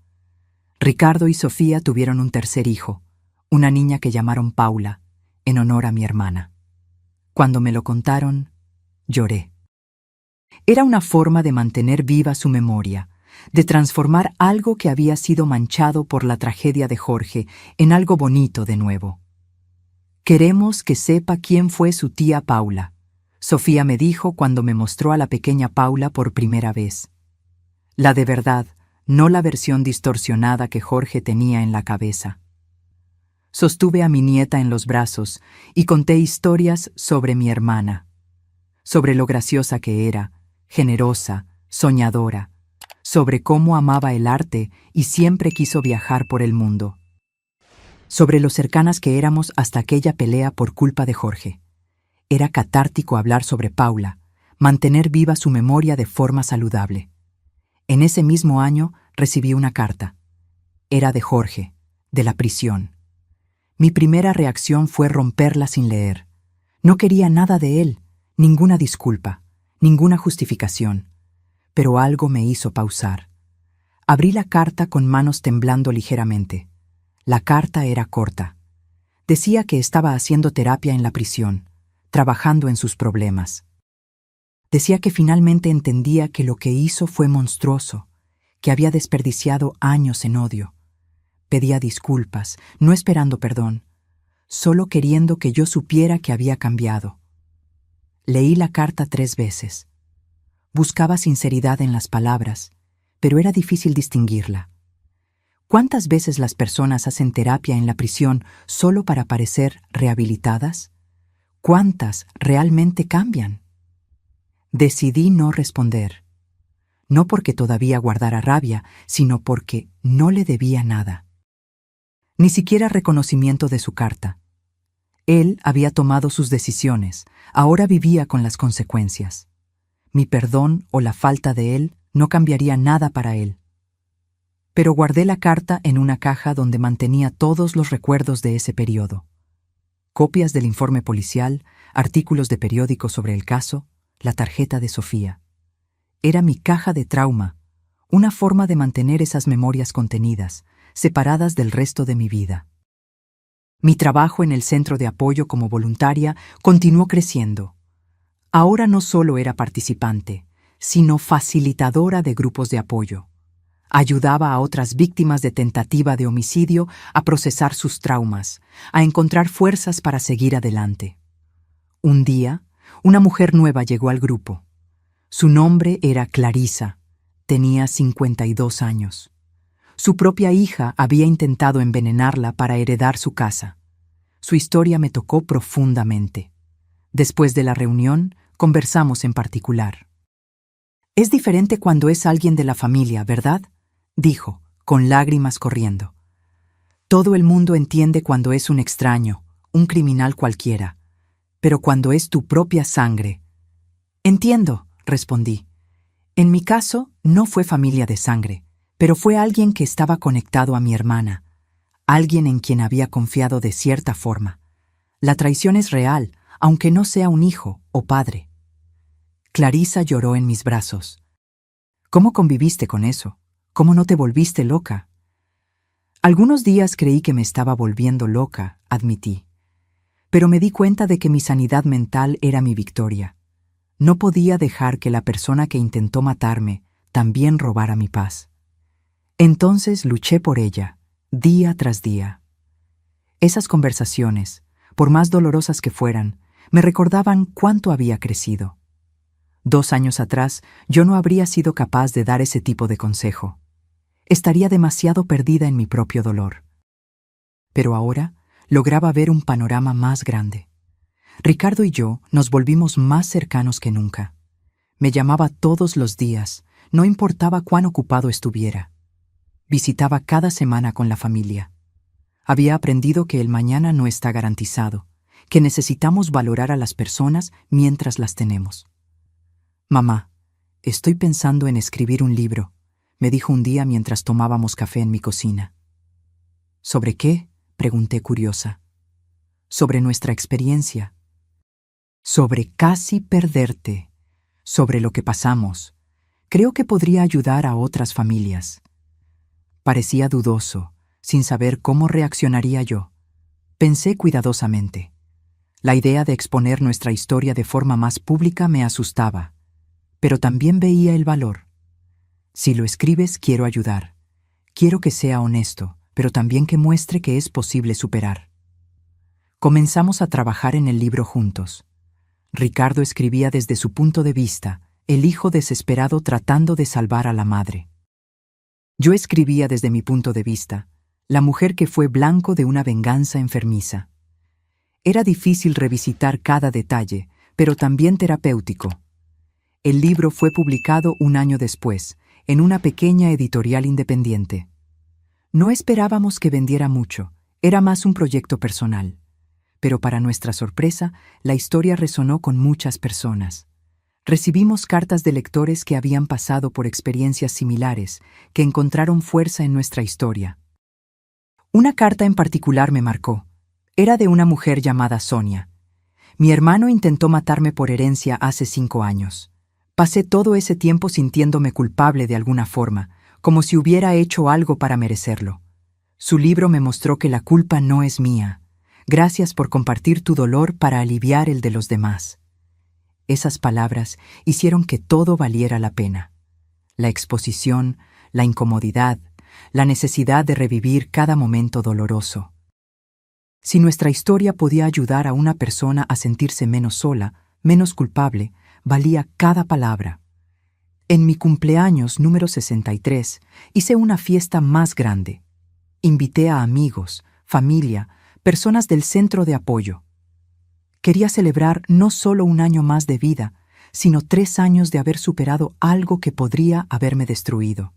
Speaker 1: Ricardo y Sofía tuvieron un tercer hijo, una niña que llamaron Paula, en honor a mi hermana. Cuando me lo contaron, lloré. Era una forma de mantener viva su memoria, de transformar algo que había sido manchado por la tragedia de Jorge en algo bonito de nuevo. Queremos que sepa quién fue su tía Paula, Sofía me dijo cuando me mostró a la pequeña Paula por primera vez. La de verdad, no la versión distorsionada que Jorge tenía en la cabeza. Sostuve a mi nieta en los brazos y conté historias sobre mi hermana, sobre lo graciosa que era, generosa, soñadora, sobre cómo amaba el arte y siempre quiso viajar por el mundo, sobre lo cercanas que éramos hasta aquella pelea por culpa de Jorge. Era catártico hablar sobre Paula, mantener viva su memoria de forma saludable. En ese mismo año recibí una carta. Era de Jorge, de la prisión. Mi primera reacción fue romperla sin leer. No quería nada de él, ninguna disculpa, ninguna justificación. Pero algo me hizo pausar. Abrí la carta con manos temblando ligeramente. La carta era corta. Decía que estaba haciendo terapia en la prisión, trabajando en sus problemas. Decía que finalmente entendía que lo que hizo fue monstruoso, que había desperdiciado años en odio. Pedía disculpas, no esperando perdón, solo queriendo que yo supiera que había cambiado. Leí la carta 3 veces. Buscaba sinceridad en las palabras, pero era difícil distinguirla. ¿Cuántas veces las personas hacen terapia en la prisión solo para parecer rehabilitadas? ¿Cuántas realmente cambian? Decidí no responder. No porque todavía guardara rabia, sino porque no le debía nada. Ni siquiera reconocimiento de su carta. Él había tomado sus decisiones, ahora vivía con las consecuencias. Mi perdón o la falta de él no cambiaría nada para él. Pero guardé la carta en una caja donde mantenía todos los recuerdos de ese periodo. Copias del informe policial, artículos de periódico sobre el caso, la tarjeta de Sofía. Era mi caja de trauma, una forma de mantener esas memorias contenidas, separadas del resto de mi vida. Mi trabajo en el centro de apoyo como voluntaria continuó creciendo. Ahora no solo era participante, sino facilitadora de grupos de apoyo. Ayudaba a otras víctimas de tentativa de homicidio a procesar sus traumas, a encontrar fuerzas para seguir adelante. Un día, una mujer nueva llegó al grupo. Su nombre era Clarisa. Tenía 52 años. Su propia hija había intentado envenenarla para heredar su casa. Su historia me tocó profundamente. Después de la reunión, conversamos en particular. Es diferente cuando es alguien de la familia, ¿verdad?, dijo, con lágrimas corriendo. Todo el mundo entiende cuando es un extraño, un criminal cualquiera, pero cuando es tu propia sangre. Entiendo, respondí. En mi caso, no fue familia de sangre, pero fue alguien que estaba conectado a mi hermana, alguien en quien había confiado de cierta forma. La traición es real, aunque no sea un hijo o padre. Clarisa lloró en mis brazos. ¿Cómo conviviste con eso? ¿Cómo no te volviste loca? Algunos días creí que me estaba volviendo loca, admití. Pero me di cuenta de que mi sanidad mental era mi victoria. No podía dejar que la persona que intentó matarme también robara mi paz. Entonces luché por ella, día tras día. Esas conversaciones, por más dolorosas que fueran, me recordaban cuánto había crecido. 2 años atrás, yo no habría sido capaz de dar ese tipo de consejo. Estaría demasiado perdida en mi propio dolor. Pero ahora lograba ver un panorama más grande. Ricardo y yo nos volvimos más cercanos que nunca. Me llamaba todos los días, no importaba cuán ocupado estuviera. Visitaba cada semana con la familia. Había aprendido que el mañana no está garantizado, que necesitamos valorar a las personas mientras las tenemos. Mamá, estoy pensando en escribir un libro, me dijo un día mientras tomábamos café en mi cocina. ¿Sobre qué?, pregunté curiosa. Sobre nuestra experiencia. Sobre casi perderte. Sobre lo que pasamos. Creo que podría ayudar a otras familias. Parecía dudoso, sin saber cómo reaccionaría yo. Pensé cuidadosamente. La idea de exponer nuestra historia de forma más pública me asustaba, pero también veía el valor. Si lo escribes, quiero ayudar. Quiero que sea honesto, pero también que muestre que es posible superar. Comenzamos a trabajar en el libro juntos. Ricardo escribía desde su punto de vista, el hijo desesperado tratando de salvar a la madre. Yo escribía desde mi punto de vista, la mujer que fue blanco de una venganza enfermiza. Era difícil revisitar cada detalle, pero también terapéutico. El libro fue publicado 1 año después, en una pequeña editorial independiente. No esperábamos que vendiera mucho, era más un proyecto personal. Pero para nuestra sorpresa, la historia resonó con muchas personas. Recibimos cartas de lectores que habían pasado por experiencias similares, que encontraron fuerza en nuestra historia. Una carta en particular me marcó. Era de una mujer llamada Sonia. Mi hermano intentó matarme por herencia hace 5 años. Pasé todo ese tiempo sintiéndome culpable de alguna forma, como si hubiera hecho algo para merecerlo. Su libro me mostró que la culpa no es mía. Gracias por compartir tu dolor para aliviar el de los demás. Esas palabras hicieron que todo valiera la pena. La exposición, la incomodidad, la necesidad de revivir cada momento doloroso. Si nuestra historia podía ayudar a una persona a sentirse menos sola, menos culpable, valía cada palabra. En mi cumpleaños número 63 hice una fiesta más grande. Invité a amigos, familia, personas del centro de apoyo. Quería celebrar no solo 1 año más de vida, sino 3 años de haber superado algo que podría haberme destruido.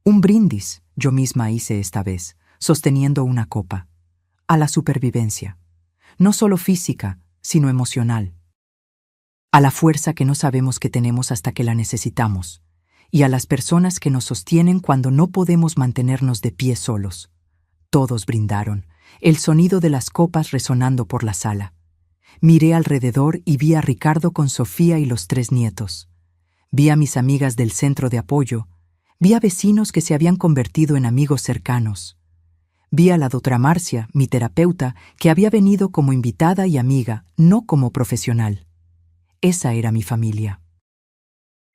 Speaker 1: Un brindis yo misma hice esta vez, sosteniendo una copa. A la supervivencia. No solo física, sino emocional. A la fuerza que no sabemos que tenemos hasta que la necesitamos. Y a las personas que nos sostienen cuando no podemos mantenernos de pie solos. Todos brindaron, el sonido de las copas resonando por la sala. Miré alrededor y vi a Ricardo con Sofía y los 3 nietos. Vi a mis amigas del centro de apoyo. Vi a vecinos que se habían convertido en amigos cercanos. Vi a la doctora Marcia, mi terapeuta, que había venido como invitada y amiga, no como profesional. Esa era mi familia.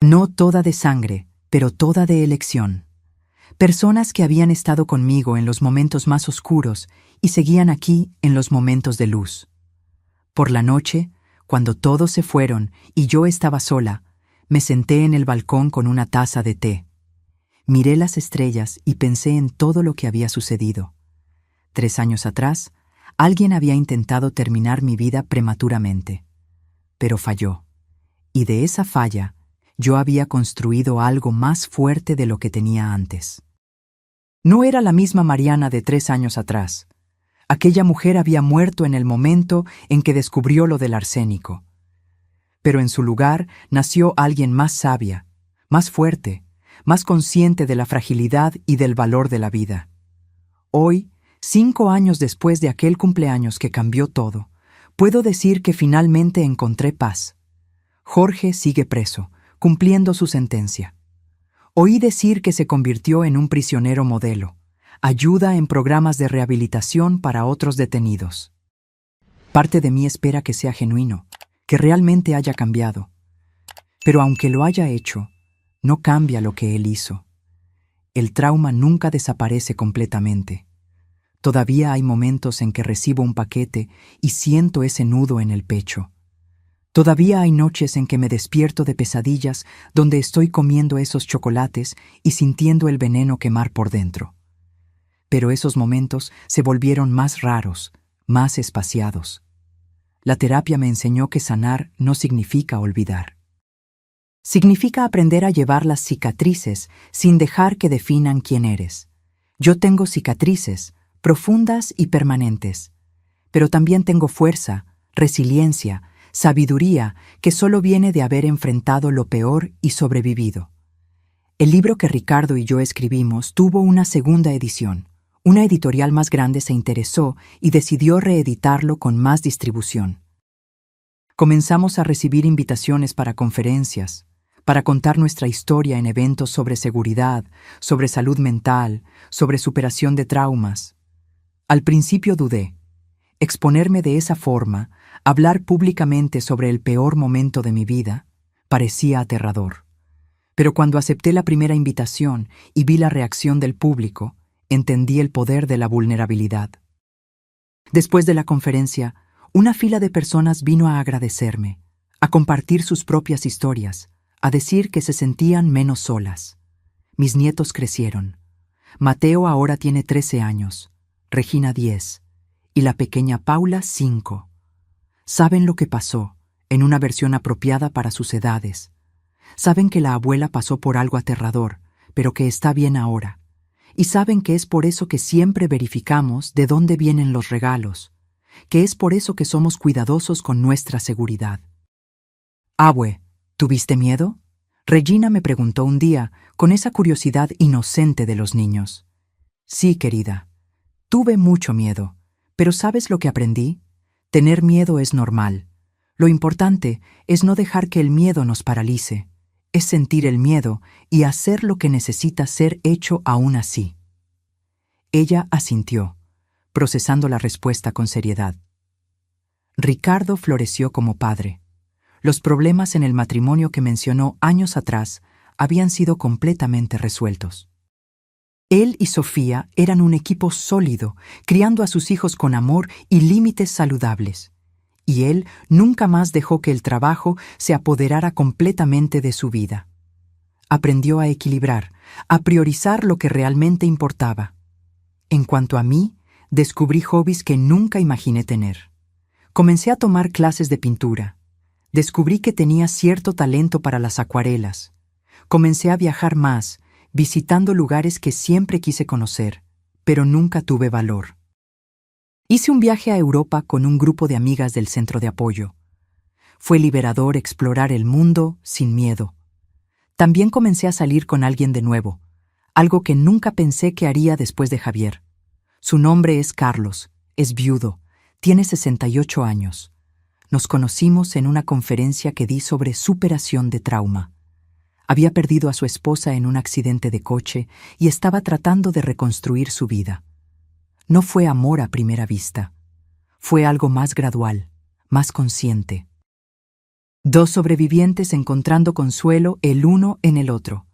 Speaker 1: No toda de sangre, pero toda de elección. Personas que habían estado conmigo en los momentos más oscuros y seguían aquí en los momentos de luz. Por la noche, cuando todos se fueron y yo estaba sola, me senté en el balcón con una taza de té. Miré las estrellas y pensé en todo lo que había sucedido. 3 años atrás, alguien había intentado terminar mi vida prematuramente. pero falló. Y de esa falla, yo había construido algo más fuerte de lo que tenía antes. No era la misma Mariana de 3 años atrás. Aquella mujer había muerto en el momento en que descubrió lo del arsénico. Pero en su lugar nació alguien más sabia, más fuerte, más consciente de la fragilidad y del valor de la vida. Hoy, 5 años después de aquel cumpleaños que cambió todo, puedo decir que finalmente encontré paz. Jorge sigue preso, cumpliendo su sentencia. Oí decir que se convirtió en un prisionero modelo. Ayuda en programas de rehabilitación para otros detenidos. Parte de mí espera que sea genuino, que realmente haya cambiado. Pero aunque lo haya hecho, no cambia lo que él hizo. El trauma nunca desaparece completamente. Todavía hay momentos en que recibo un paquete y siento ese nudo en el pecho. Todavía hay noches en que me despierto de pesadillas donde estoy comiendo esos chocolates y sintiendo el veneno quemar por dentro. Pero esos momentos se volvieron más raros, más espaciados. La terapia me enseñó que sanar no significa olvidar. Significa aprender a llevar las cicatrices sin dejar que definan quién eres. Yo tengo cicatrices, profundas y permanentes, pero también tengo fuerza, resiliencia, sabiduría que solo viene de haber enfrentado lo peor y sobrevivido. El libro que Ricardo y yo escribimos tuvo una segunda edición. Una editorial más grande se interesó y decidió reeditarlo con más distribución. Comenzamos a recibir invitaciones para conferencias, para contar nuestra historia en eventos sobre seguridad, sobre salud mental, sobre superación de traumas. Al principio dudé. Exponerme de esa forma, hablar públicamente sobre el peor momento de mi vida, parecía aterrador. Pero cuando acepté la primera invitación y vi la reacción del público, entendí el poder de la vulnerabilidad. Después de la conferencia, una fila de personas vino a agradecerme, a compartir sus propias historias, a decir que se sentían menos solas. Mis nietos crecieron. Mateo ahora tiene 13 años, Regina 10, y la pequeña Paula 5. Saben lo que pasó, en una versión apropiada para sus edades. Saben que la abuela pasó por algo aterrador, pero que está bien ahora. Y saben que es por eso que siempre verificamos de dónde vienen los regalos, que es por eso que somos cuidadosos con nuestra seguridad. «Abue, ¿tuviste miedo?», Regina me preguntó un día, con esa curiosidad inocente de los niños. «Sí, querida, tuve mucho miedo, pero ¿sabes lo que aprendí? Tener miedo es normal. Lo importante es no dejar que el miedo nos paralice. Es sentir el miedo y hacer lo que necesita ser hecho aún así». Ella asintió, procesando la respuesta con seriedad. Ricardo floreció como padre. Los problemas en el matrimonio que mencionó años atrás habían sido completamente resueltos. Él y Sofía eran un equipo sólido, criando a sus hijos con amor y límites saludables. Y él nunca más dejó que el trabajo se apoderara completamente de su vida. Aprendió a equilibrar, a priorizar lo que realmente importaba. En cuanto a mí, descubrí hobbies que nunca imaginé tener. Comencé a tomar clases de pintura. Descubrí que tenía cierto talento para las acuarelas. Comencé a viajar más, visitando lugares que siempre quise conocer, pero nunca tuve valor. Hice un viaje a Europa con un grupo de amigas del centro de apoyo. Fue liberador explorar el mundo sin miedo. También comencé a salir con alguien de nuevo, algo que nunca pensé que haría después de Javier. Su nombre es Carlos, es viudo, tiene 68 años. Nos conocimos en una conferencia que di sobre superación de trauma. Había perdido a su esposa en un accidente de coche y estaba tratando de reconstruir su vida. No fue amor a primera vista. Fue algo más gradual, más consciente. 2 sobrevivientes encontrando consuelo el uno en el otro.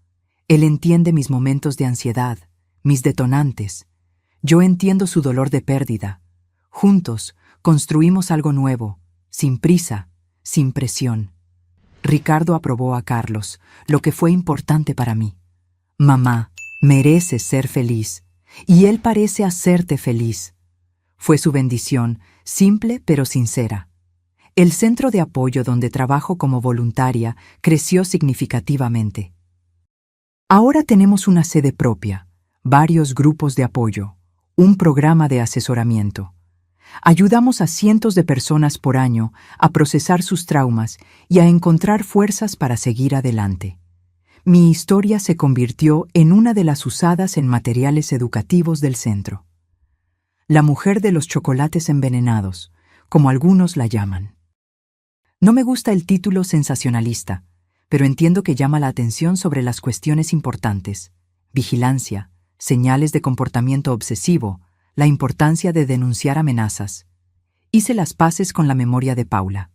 Speaker 1: Él entiende mis momentos de ansiedad, mis detonantes. Yo entiendo su dolor de pérdida. Juntos construimos algo nuevo, sin prisa, sin presión. Ricardo aprobó a Carlos, lo que fue importante para mí. «Mamá, mereces ser feliz, y él parece hacerte feliz». Fue su bendición, simple pero sincera. El centro de apoyo donde trabajo como voluntaria creció significativamente. Ahora tenemos una sede propia, varios grupos de apoyo, un programa de asesoramiento. Ayudamos a cientos de personas por año a procesar sus traumas y a encontrar fuerzas para seguir adelante. Mi historia se convirtió en una de las usadas en materiales educativos del centro. La mujer de los chocolates envenenados, como algunos la llaman. No me gusta el título sensacionalista, pero entiendo que llama la atención sobre las cuestiones importantes: vigilancia, señales de comportamiento obsesivo, la importancia de denunciar amenazas. Hice las paces con la memoria de Paula.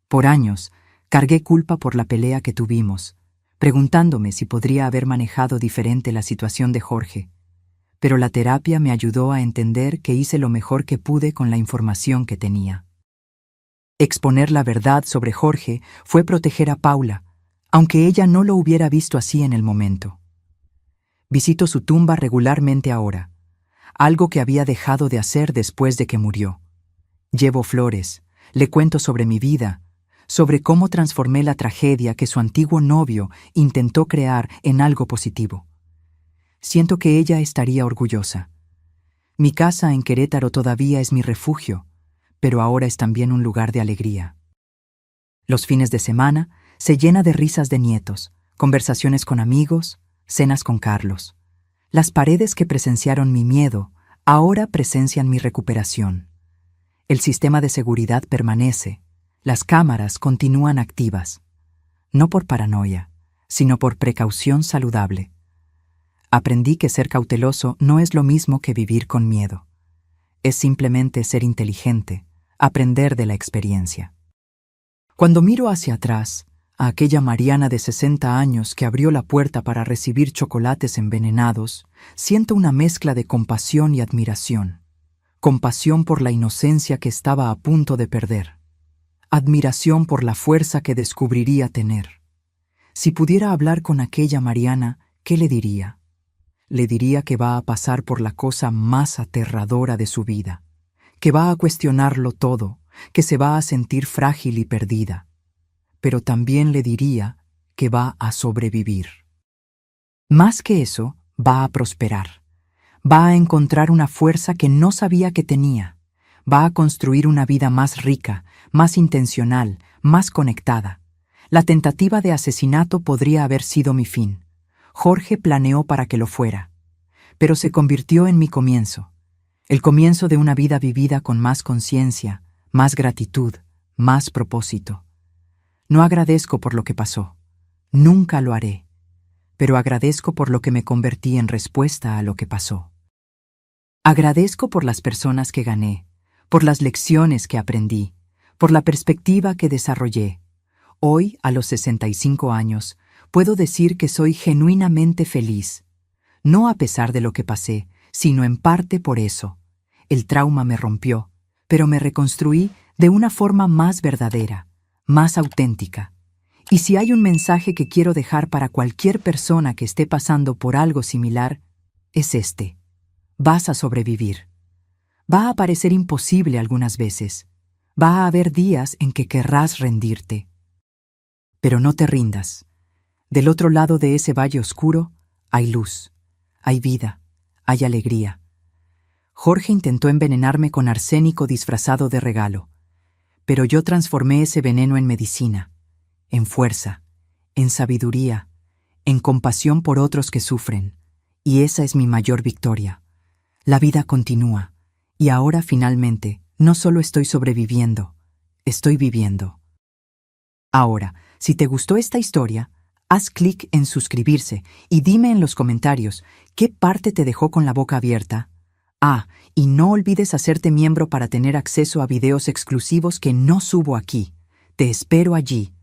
Speaker 1: Por años, cargué culpa por la pelea que tuvimos, preguntándome si podría haber manejado diferente la situación de Jorge. Pero la terapia me ayudó a entender que hice lo mejor que pude con la información que tenía. Exponer la verdad sobre Jorge fue proteger a Paula, aunque ella no lo hubiera visto así en el momento. Visito su tumba regularmente ahora, algo que había dejado de hacer después de que murió. Llevo flores, le cuento sobre mi vida, sobre cómo transformé la tragedia que su antiguo novio intentó crear en algo positivo. Siento que ella estaría orgullosa. Mi casa en Querétaro todavía es mi refugio, pero ahora es también un lugar de alegría. Los fines de semana se llena de risas de nietos, conversaciones con amigos, cenas con Carlos. Las paredes que presenciaron mi miedo ahora presencian mi recuperación. El sistema de seguridad permanece, las cámaras continúan activas, no por paranoia, sino por precaución saludable. Aprendí que ser cauteloso no es lo mismo que vivir con miedo. Es simplemente ser inteligente, aprender de la experiencia. Cuando miro hacia atrás, a aquella Mariana de 60 años que abrió la puerta para recibir chocolates envenenados, siento una mezcla de compasión y admiración. Compasión por la inocencia que estaba a punto de perder. Admiración por la fuerza que descubriría tener. Si pudiera hablar con aquella Mariana, ¿qué le diría? Le diría que va a pasar por la cosa más aterradora de su vida, que va a cuestionarlo todo, que se va a sentir frágil y perdida. Pero también le diría que va a sobrevivir. Más que eso, va a prosperar. Va a encontrar una fuerza que no sabía que tenía. Va a construir una vida más rica, más intencional, más conectada. La tentativa de asesinato podría haber sido mi fin. Jorge planeó para que lo fuera. Pero se convirtió en mi comienzo. El comienzo de una vida vivida con más conciencia, más gratitud, más propósito. No agradezco por lo que pasó. Nunca lo haré. Pero agradezco por lo que me convertí en respuesta a lo que pasó. Agradezco por las personas que gané, por las lecciones que aprendí, por la perspectiva que desarrollé. Hoy, a los 65 años, puedo decir que soy genuinamente feliz. No a pesar de lo que pasé, sino en parte por eso. El trauma me rompió, pero me reconstruí de una forma más verdadera, más auténtica. Y si hay un mensaje que quiero dejar para cualquier persona que esté pasando por algo similar, es este: vas a sobrevivir. Va a parecer imposible algunas veces. Va a haber días en que querrás rendirte. Pero no te rindas. Del otro lado de ese valle oscuro hay luz, hay vida, hay alegría. Jorge intentó envenenarme con arsénico disfrazado de regalo, pero yo transformé ese veneno en medicina, en fuerza, en sabiduría, en compasión por otros que sufren, y esa es mi mayor victoria. La vida continúa, y ahora finalmente no solo estoy sobreviviendo, estoy viviendo. Ahora, si te gustó esta historia, haz clic en suscribirse y dime en los comentarios qué parte te dejó con la boca abierta. Y no olvides hacerte miembro para tener acceso a videos exclusivos que no subo aquí. Te espero allí.